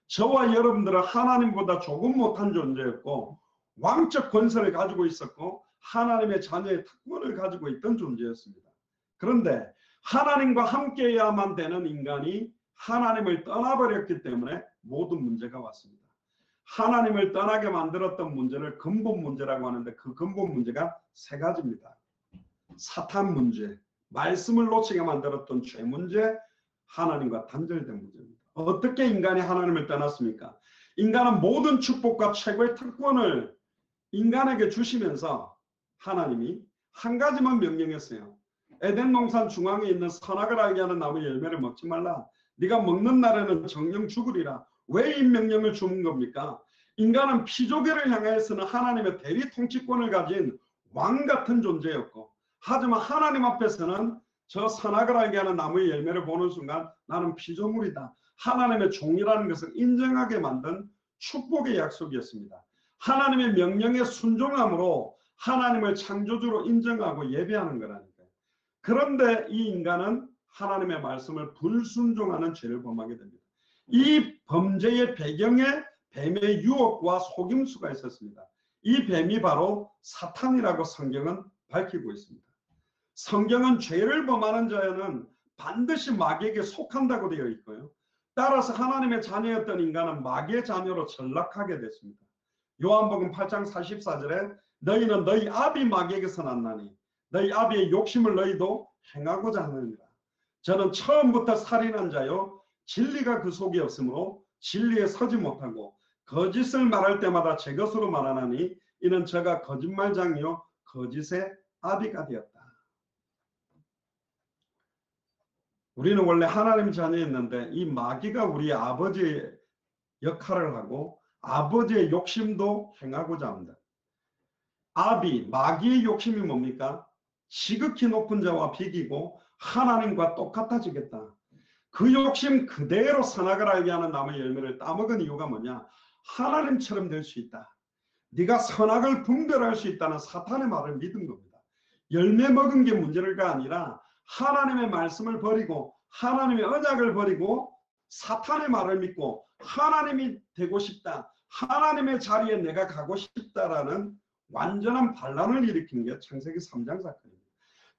저와 여러분들은 하나님보다 조금 못한 존재였고 왕적 권세를 가지고 있었고 하나님의 자녀의 특권을 가지고 있던 존재였습니다. 그런데 하나님과 함께해야만 되는 인간이 하나님을 떠나버렸기 때문에 모든 문제가 왔습니다. 하나님을 떠나게 만들었던 문제를 근본 문제라고 하는데 그 근본 문제가 세 가지입니다. 사탄 문제, 말씀을 놓치게 만들었던 죄 문제, 하나님과 단절된 문제입니다. 어떻게 인간이 하나님을 떠났습니까? 인간은 모든 축복과 최고의 특권을 인간에게 주시면서 하나님이 한 가지만 명령했어요. 에덴 동산 중앙에 있는 선악을 알게 하는 나무 열매를 먹지 말라. 네가 먹는 날에는 정령 죽으리라. 왜 이 명령을 주는 겁니까? 인간은 피조계를 향해서는 하나님의 대리 통치권을 가진 왕 같은 존재였고 하지만 하나님 앞에서는 저 선악을 알게 하는 나무의 열매를 보는 순간 나는 피조물이다. 하나님의 종이라는 것을 인정하게 만든 축복의 약속이었습니다. 하나님의 명령에 순종함으로 하나님을 창조주로 인정하고 예배하는 거라니까요. 그런데 이 인간은 하나님의 말씀을 불순종하는 죄를 범하게 됩니다. 이 범죄의 배경에 뱀의 유혹과 속임수가 있었습니다. 이 뱀이 바로 사탄이라고 성경은 밝히고 있습니다. 성경은 죄를 범하는 자는 반드시 마귀에게 속한다고 되어 있고요. 따라서 하나님의 자녀였던 인간은 마귀의 자녀로 전락하게 됐습니다. 요한복음 8장 44절에 너희는 너희 아비 마귀에게서 났나니 너희 아비의 욕심을 너희도 행하고자 하느니라. 저는 처음부터 살인한 자요 진리가 그 속에 없으므로 진리에 서지 못하고 거짓을 말할 때마다 제 것으로 말하나니 이는 저가 거짓말장이요 거짓의 아비가 되었다. 우리는 원래 하나님 자녀였는데 이 마귀가 우리 아버지의 역할을 하고 아버지의 욕심도 행하고자 합니다. 마귀의 욕심이 뭡니까? 지극히 높은 자와 비기고 하나님과 똑같아지겠다. 그 욕심 그대로 선악을 알게 하는 나무의 열매를 따먹은 이유가 뭐냐? 하나님처럼 될 수 있다. 네가 선악을 분별할 수 있다는 사탄의 말을 믿은 겁니다. 열매 먹은 게 문제가 아니라 하나님의 말씀을 버리고 하나님의 언약을 버리고 사탄의 말을 믿고 하나님이 되고 싶다. 하나님의 자리에 내가 가고 싶다라는 완전한 반란을 일으키는 게 창세기 3장 사건입니다.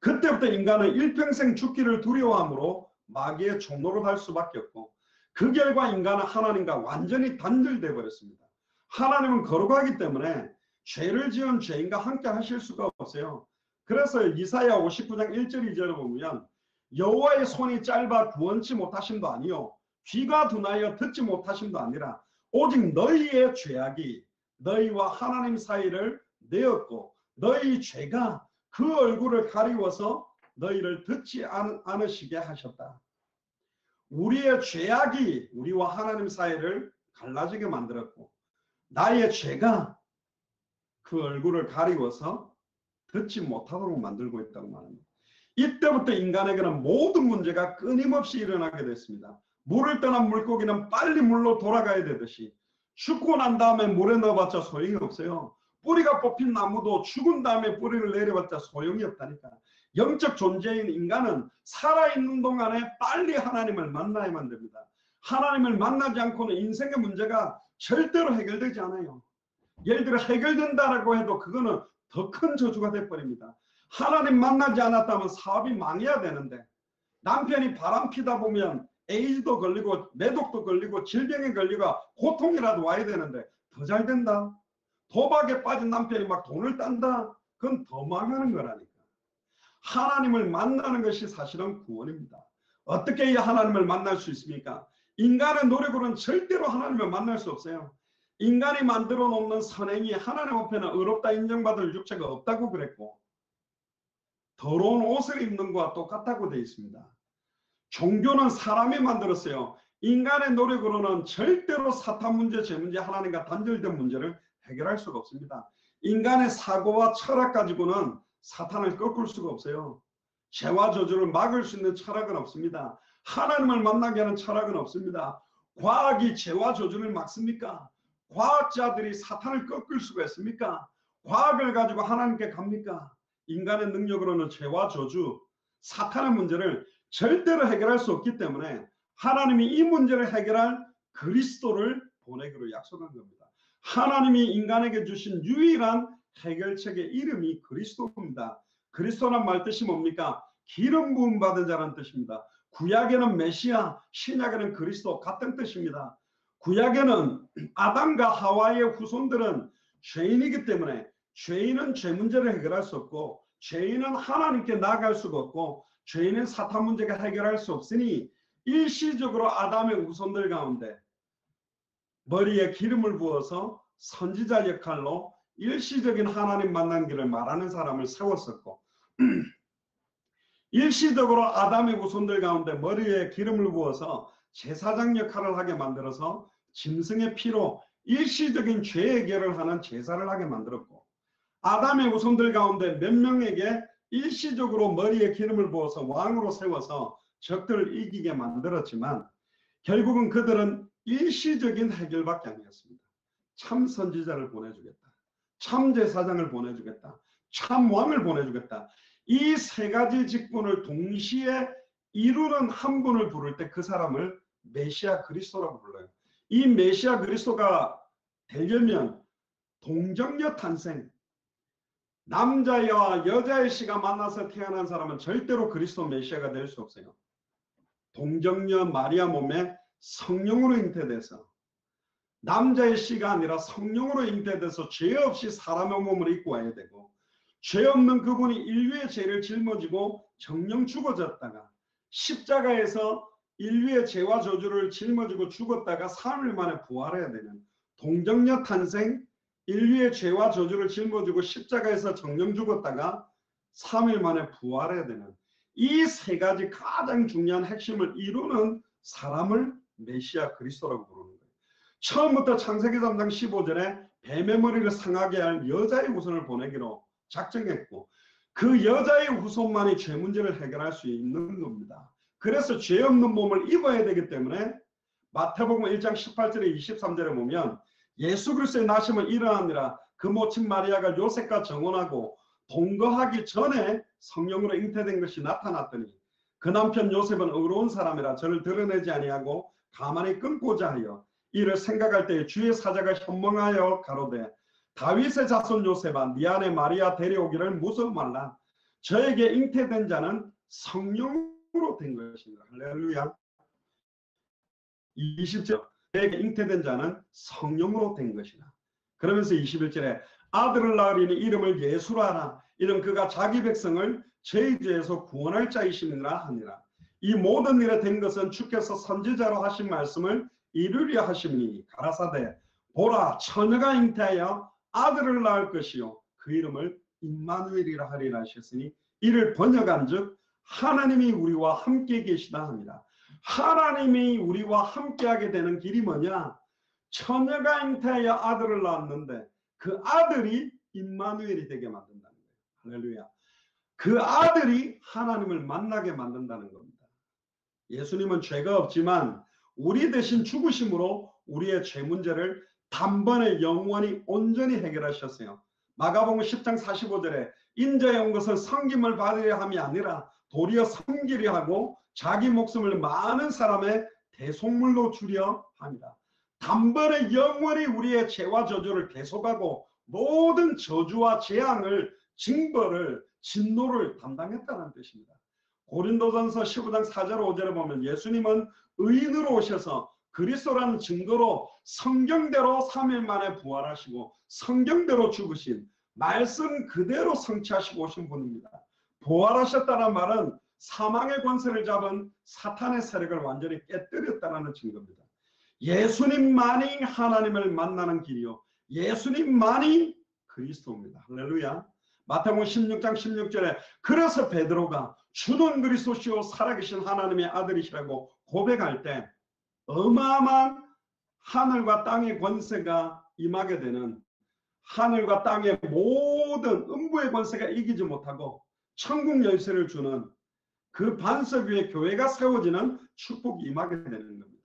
그때부터 인간은 일평생 죽기를 두려워함으로 마귀의 종로를 할 수밖에 없고 그 결과 인간은 하나님과 완전히 단절되어 버렸습니다. 하나님은 거룩하기 때문에 죄를 지은 죄인과 함께 하실 수가 없어요. 그래서 이사야 59장 1절 2절을 보면 여호와의 손이 짧아 구원치 못하심도 아니요 귀가 둔하여 듣지 못하심도 아니라 오직 너희의 죄악이 너희와 하나님 사이를 내었고 너희 죄가 그 얼굴을 가리워서 너희를 듣지 않으시게 하셨다. 우리의 죄악이 우리와 하나님 사이를 갈라지게 만들었고 나의 죄가 그 얼굴을 가리워서 듣지 못하도록 만들고 있다고 말합니다. 이때부터 인간에게는 모든 문제가 끊임없이 일어나게 됐습니다. 물을 떠난 물고기는 빨리 물로 돌아가야 되듯이 죽고 난 다음에 물에 넣어봤자 소용이 없어요. 뿌리가 뽑힌 나무도 죽은 다음에 뿌리를 내려봤자 소용이 없다니까. 영적 존재인 인간은 살아있는 동안에 빨리 하나님을 만나야만 됩니다. 하나님을 만나지 않고는 인생의 문제가 절대로 해결되지 않아요. 예를 들어 해결된다라고 해도 그거는 더 큰 저주가 돼버립니다. 하나님 만나지 않았다면 사업이 망해야 되는데, 남편이 바람 피다 보면 에이즈도 걸리고 매독도 걸리고 질병에 걸리고 고통이라도 와야 되는데 더 잘 된다. 도박에 빠진 남편이 막 돈을 딴다. 그건 더 망하는 거라니까. 하나님을 만나는 것이 사실은 구원입니다. 어떻게 이 하나님을 만날 수 있습니까? 인간의 노력으로는 절대로 하나님을 만날 수 없어요. 인간이 만들어 놓는 선행이 하나님 앞에는 의롭다 인정받을 육체가 없다고 그랬고, 더러운 옷을 입는 것과 똑같다고 되어 있습니다. 종교는 사람이 만들었어요. 인간의 노력으로는 절대로 사탄 문제, 죄 문제, 하나님과 단절된 문제를 해결할 수가 없습니다. 인간의 사고와 철학 가지고는 사탄을 꺾을 수가 없어요. 죄와 저주를 막을 수 있는 철학은 없습니다. 하나님을 만나게 하는 철학은 없습니다. 과학이 죄와 저주를 막습니까? 과학자들이 사탄을 꺾을 수가 있습니까? 과학을 가지고 하나님께 갑니까? 인간의 능력으로는 죄와 저주, 사탄의 문제를 절대로 해결할 수 없기 때문에 하나님이 이 문제를 해결할 그리스도를 보내기로 약속한 겁니다. 하나님이 인간에게 주신 유일한 해결책의 이름이 그리스도입니다. 그리스도란 말 뜻이 뭡니까? 기름 부음 받은 자라는 뜻입니다. 구약에는 메시아, 신약에는 그리스도 같은 뜻입니다. 구약에는 아담과 하와의 후손들은 죄인이기 때문에 죄인은 죄 문제를 해결할 수 없고, 죄인은 하나님께 나아갈 수가 없고, 죄인은 사탄 문제가 해결할 수 없으니 일시적으로 아담의 후손들 가운데 머리에 기름을 부어서 선지자 역할로 일시적인 하나님 만난 길을 말하는 사람을 세웠었고, 일시적으로 아담의 후손들 가운데 머리에 기름을 부어서 제사장 역할을 하게 만들어서 짐승의 피로 일시적인 죄 해결을 하는 제사를 하게 만들었고, 아담의 후손들 가운데 몇 명에게 일시적으로 머리에 기름을 부어서 왕으로 세워서 적들을 이기게 만들었지만 결국은 그들은 일시적인 해결밖에 아니었습니다. 참 선지자를 보내주겠다. 참 제사장을 보내주겠다. 참 왕을 보내주겠다. 이 세 가지 직분을 동시에 이루는 한 분을 부를 때 그 사람을 메시아 그리스도라고 불러요. 이 메시아 그리스도가 되려면 동정녀 탄생, 남자와 여자의 씨가 만나서 태어난 사람은 절대로 그리스도 메시아가 될 수 없어요. 동정녀 마리아 몸에 성령으로 잉태돼서, 남자의 씨가 아니라 성령으로 잉태돼서 죄 없이 사람의 몸을 입고 와야 되고, 죄 없는 그분이 인류의 죄를 짊어지고 정령 죽어졌다가 십자가에서 인류의 죄와 저주를 짊어지고 죽었다가 3일 만에 부활해야 되는 동정녀 탄생, 인류의 죄와 저주를 짊어지고 십자가에서 정령 죽었다가 3일 만에 부활해야 되는 이 세 가지 가장 중요한 핵심을 이루는 사람을 메시아 그리스도라고 부르는 거예요. 처음부터 창세기 3장 15절에 뱀의 머리를 상하게 할 여자의 후손을 보내기로 작정했고, 그 여자의 후손만이 죄 문제를 해결할 수 있는 겁니다. 그래서 죄 없는 몸을 입어야 되기 때문에 마태복음 1장 18절에 23절에 보면 예수 그리스도의 나심은 일어나니라 그 모친 마리아가 요셉과 정혼하고 동거하기 전에 성령으로 잉태된 것이 나타났더니 그 남편 요셉은 의로운 사람이라 저를 드러내지 아니하고 가만히 끊고자 하여 이를 생각할 때에 주의 사자가 현몽하여 가로되 다윗의 자손 요셉아 네 아내 마리아 데려오기를 무서워 말라. 저에게 잉태된 자는 성령으로 된 것입니다. 할렐루야. 20절 저에게 잉태된 자는 성령으로 된 것이라. 그러면서 21절에 아들을 낳으리니 이름을 예수라 하라. 이는 그가 자기 백성을 죄의 죄에서 구원할 자이심이라 하니라. 이 모든 일에 된 것은 주께서 선지자로 하신 말씀을 이루려 하심이니 가라사대 보라 처녀가 잉태하여 아들을 낳을 것이요 그 이름을 임마누엘이라 하리라 하셨으니 이를 번역한즉 하나님이 우리와 함께 계시다 합니다. 하나님이 우리와 함께하게 되는 길이 뭐냐? 처녀가 잉태하여 아들을 낳았는데 그 아들이 임마누엘이 되게 만든다는 거예요. 할렐루야. 그 아들이 하나님을 만나게 만든다는 겁니다. 예수님은 죄가 없지만 우리 대신 죽으심으로 우리의 죄 문제를 단번에 영원히 온전히 해결하셨어요. 마가복음 10장 45절에 인자에 온 것은 섬김을 받으려 함이 아니라 도리어 섬기려 하고 자기 목숨을 많은 사람의 대속물로 주려 합니다. 단번에 영원히 우리의 죄와 저주를 계속하고 모든 저주와 재앙을 징벌을 진노를 담당했다는 뜻입니다. 고린도전서 15장 4절 5절에 보면 예수님은 의인으로 오셔서 그리스도라는 증거로 성경대로 3일 만에 부활하시고 성경대로 죽으신 말씀 그대로 성취하시고 오신 분입니다. 부활하셨다는 말은 사망의 권세를 잡은 사탄의 세력을 완전히 깨뜨렸다는 증거입니다. 예수님만이 하나님을 만나는 길이요 예수님만이 그리스도입니다. 할렐루야. 마태복음 16장 16절에 그래서 베드로가 주는 그리스도시요 살아계신 하나님의 아들이시라고 고백할 때 어마어마한 하늘과 땅의 권세가 임하게 되는 하늘과 땅의 모든 음부의 권세가 이기지 못하고 천국 열쇠를 주는 그 반석 위에 교회가 세워지는 축복이 임하게 되는 겁니다.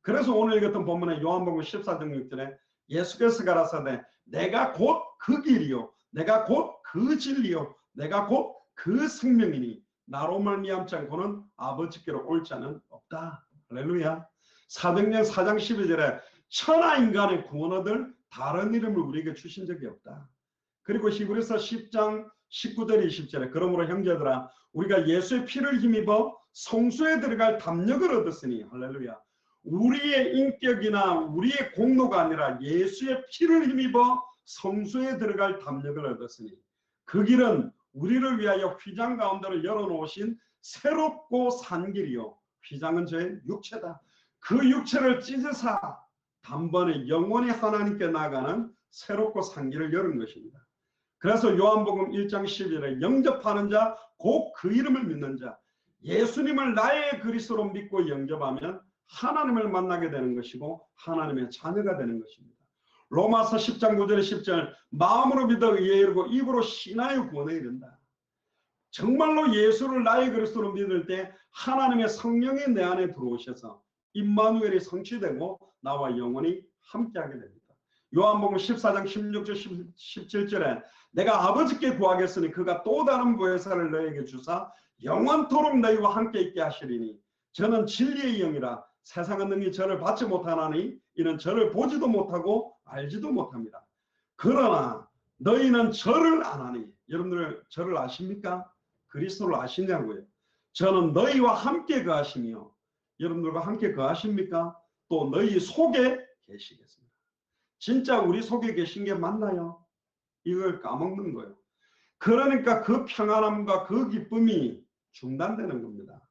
그래서 오늘 읽었던 본문의 요한복음 14장 6절에 예수께서 가라사대 내가 곧 그 길이요 내가 곧 그 진리요 내가 곧 그 생명이니 나로 말미암지 않고는 아버지께로 올 자는 없다. 할렐루야. 사도행전 4장 12절에 천하 인간의 구원 얻을 다른 이름을 우리에게 주신 적이 없다. 그리고 히브리서 10장 19절 20절에 그러므로 형제들아 우리가 예수의 피를 힘입어 성소에 들어갈 담력을 얻었으니 할렐루야. 우리의 인격이나 우리의 공로가 아니라 예수의 피를 힘입어 성소에 들어갈 담력을 얻었으니 그 길은 우리를 위하여 휘장 가운데로 열어놓으신 새롭고 산 길이요 휘장은 제 육체다. 그 육체를 찢으사 단번에 영원히 하나님께 나가는 새롭고 산 길을 열은 것입니다. 그래서 요한복음 1장 11절에 영접하는 자 곧 그 이름을 믿는 자 예수님을 나의 그리스도로 믿고 영접하면 하나님을 만나게 되는 것이고 하나님의 자녀가 되는 것입니다. 로마서 10장 9절에 10절 마음으로 믿어 의에 이르고 입으로 신하여 구원에 이른다. 정말로 예수를 나의 그리스도로 믿을 때 하나님의 성령이 내 안에 들어오셔서 임마누엘이 성취되고 나와 영원히 함께하게 됩니다. 요한복음 14장 16절 17절에 내가 아버지께 구하겠으니 그가 또 다른 보혜사를 너에게 주사 영원토록 너희와 함께 있게 하시리니 저는 진리의 영이라 세상은 능히 저를 받지 못하나니 이는 저를 보지도 못하고 알지도 못합니다. 그러나 너희는 저를 아나니 여러분들 저를 아십니까? 그리스도를 아시냐고요. 저는 너희와 함께 거하시며 여러분들과 함께 거하십니까? 또 너희 속에 계시겠습니다. 진짜 우리 속에 계신 게 맞나요? 이걸 까먹는 거예요. 그러니까 그 평안함과 그 기쁨이 중단되는 겁니다.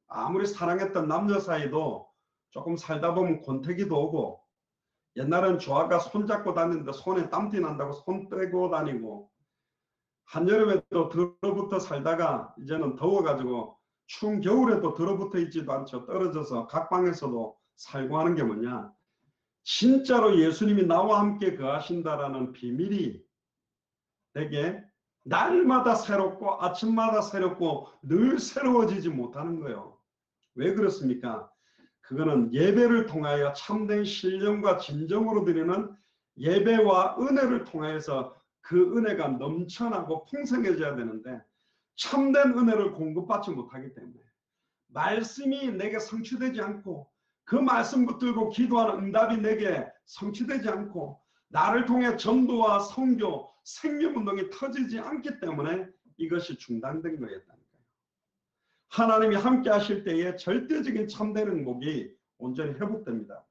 아무리 사랑했던 남녀 사이도 조금 살다 보면 권태기도 오고 옛날엔 조아가 손잡고 다니는데 손에 땀띠 난다고 손 떼고 다니고 한여름에도 들어붙어 살다가 이제는 더워가지고 추운 겨울에도 들어붙어 있지도 않죠. 떨어져서 각 방에서도 살고 하는 게 뭐냐. 진짜로 예수님이 나와 함께 거하신다라는 비밀이 되게 날마다 새롭고 아침마다 새롭고 늘 새로워지지 못하는 거예요. 왜 그렇습니까? 그거는 예배를 통하여 참된 신령과 진정으로 드리는 예배와 은혜를 통해서 그 은혜가 넘쳐나고 풍성해져야 되는데 참된 은혜를 공급받지 못하기 때문에 말씀이 내게 성취되지 않고 그 말씀 붙들고 기도하는 응답이 내게 성취되지 않고 나를 통해 전도와 선교, 생명운동이 터지지 않기 때문에 이것이 중단된 거였다니까요. 하나님이 함께 하실 때에 절대적인 참된 행복이 온전히 회복됩니다.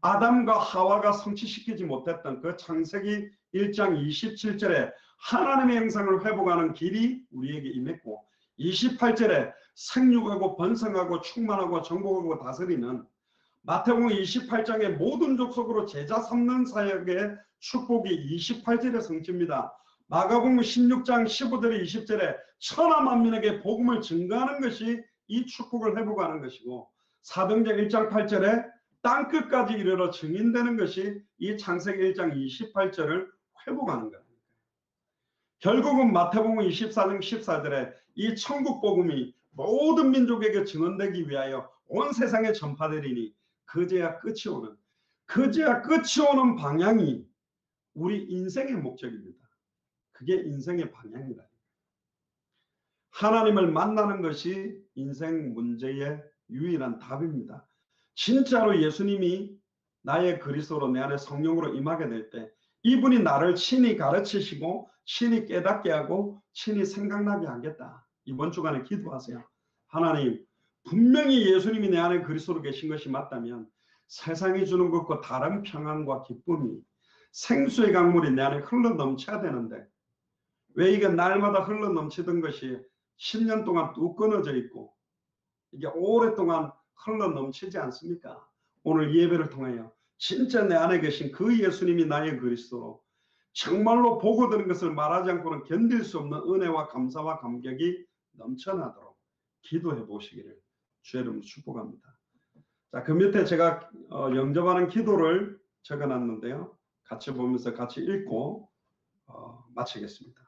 아담과 하와가 성취시키지 못했던 그 창세기 1장 27절에 하나님의 형상을 회복하는 길이 우리에게 임했고 28절에 생육하고 번성하고 충만하고 정복하고 다스리는 마태복음 28장의 모든 족속으로 제자 삼는 사역의 축복이 28절에 성취입니다. 마가복음 16장 15절에 20절에 천하 만민에게 복음을 증거하는 것이 이 축복을 회복하는 것이고 사도행전 1장 8절에 땅끝까지 이르러 증인되는 것이 이 창세기 1장 28절을 회복하는 겁니다. 결국은 마태복음 24장 14절에 이 천국 복음이 모든 민족에게 증언되기 위하여 온 세상에 전파되리니 그제야 끝이 오는, 그제야 끝이 오는 방향이 우리 인생의 목적입니다. 그게 인생의 방향이다. 하나님을 만나는 것이 인생 문제의 유일한 답입니다. 진짜로 예수님이 나의 그리스도로 내 안에 성령으로 임하게 될 때 이분이 나를 친히 가르치시고 친히 깨닫게 하고 친히 생각나게 하겠다. 이번 주간에 기도하세요. 하나님, 분명히 예수님이 내 안에 그리스도로 계신 것이 맞다면 세상이 주는 것과 다른 평안과 기쁨이 생수의 강물이 내 안에 흘러 넘쳐야 되는데 왜 이게 날마다 흘러 넘치던 것이 10년 동안 뚝 끊어져 있고 이게 오랫동안 흘러 넘치지 않습니까? 오늘 예배를 통하여 진짜 내 안에 계신 그 예수님이 나의 그리스도로 정말로 보고 드는 것을 말하지 않고는 견딜 수 없는 은혜와 감사와 감격이 넘쳐나도록 기도해 보시기를 주의 이름으로 축복합니다. 자, 그 밑에 제가 영접하는 기도를 적어놨는데요. 같이 보면서 같이 읽고 마치겠습니다.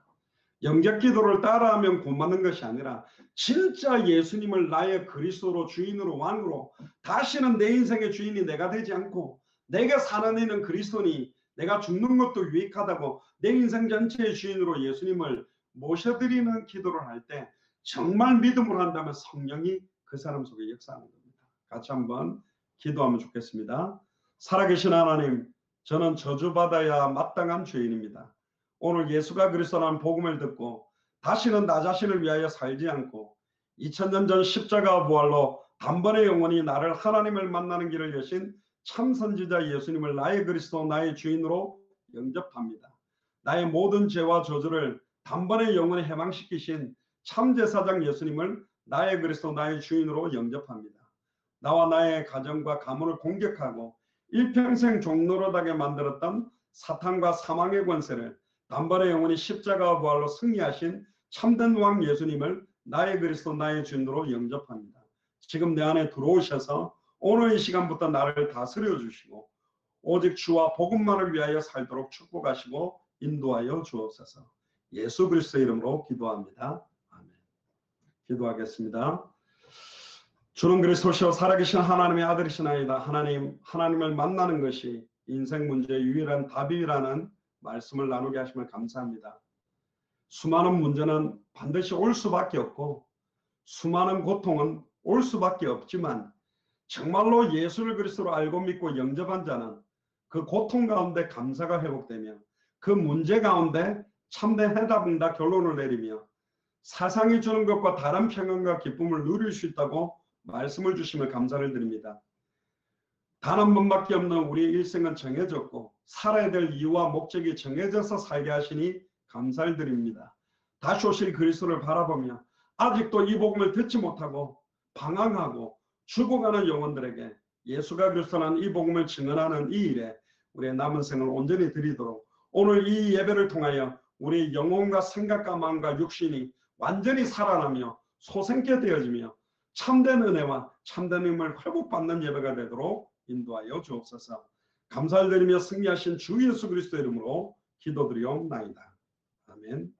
영접 기도를 따라하면 구원받는 것이 아니라 진짜 예수님을 나의 그리스도로 주인으로 왕으로 다시는 내 인생의 주인이 내가 되지 않고 내가 사는 이는 그리스도니 내가 죽는 것도 유익하다고 내 인생 전체의 주인으로 예수님을 모셔드리는 기도를 할 때 정말 믿음으로 한다면 성령이 그 사람 속에 역사하는 겁니다. 같이 한번 기도하면 좋겠습니다. 살아계신 하나님, 저는 저주받아야 마땅한 죄인입니다. 오늘 예수가 그리스도라는 복음을 듣고 다시는 나 자신을 위하여 살지 않고 2000년 전 십자가 부활로 단번에 영원히 나를 하나님을 만나는 길을 여신 참 선지자 예수님을 나의 그리스도 나의 주인으로 영접합니다. 나의 모든 죄와 저주를 단번에 영원히 해방시키신 참 제사장 예수님을 나의 그리스도 나의 주인으로 영접합니다. 나와 나의 가정과 가문을 공격하고 일평생 종노릇하게 만들었던 사탄과 사망의 권세를 단번에 영원히 십자가와 부활로 승리하신 참된 왕 예수님을 나의 그리스도 나의 주인으로 영접합니다. 지금 내 안에 들어오셔서 오늘 이 시간부터 나를 다스려 주시고 오직 주와 복음만을 위하여 살도록 축복하시고 인도하여 주옵소서. 예수 그리스도의 이름으로 기도합니다. 아멘. 기도하겠습니다. 주는 그리스도시요 살아계신 하나님의 아들이시나이다. 하나님을 만나는 것이 인생 문제의 유일한 답이라는 말씀을 나누게 하심을 감사합니다. 수많은 문제는 반드시 올 수밖에 없고 수많은 고통은 올 수밖에 없지만 정말로 예수를 그리스도로 알고 믿고 영접한 자는 그 고통 가운데 감사가 회복되며 그 문제 가운데 참된 해답응답 결론을 내리며 세상이 주는 것과 다른 평안과 기쁨을 누릴 수 있다고 말씀을 주심을 감사를 드립니다. 단 한 번밖에 없는 우리 일생은 정해졌고 살아야 될 이유와 목적이 정해져서 살게 하시니 감사를 드립니다. 다시 오실 그리스도를 바라보며 아직도 이 복음을 듣지 못하고 방황하고 죽어가는 영혼들에게 예수가 그리스도라는 이 복음을 증언하는 이 일에 우리의 남은 생을 온전히 드리도록 오늘 이 예배를 통하여 우리 영혼과 생각과 마음과 육신이 완전히 살아나며 소생케 되어지며 참된 은혜와 참된 힘을 회복받는 예배가 되도록 인도하여 주옵소서. 감사를 드리며 승리하신 주 예수 그리스도의 이름으로 기도드리옵나이다. 아멘.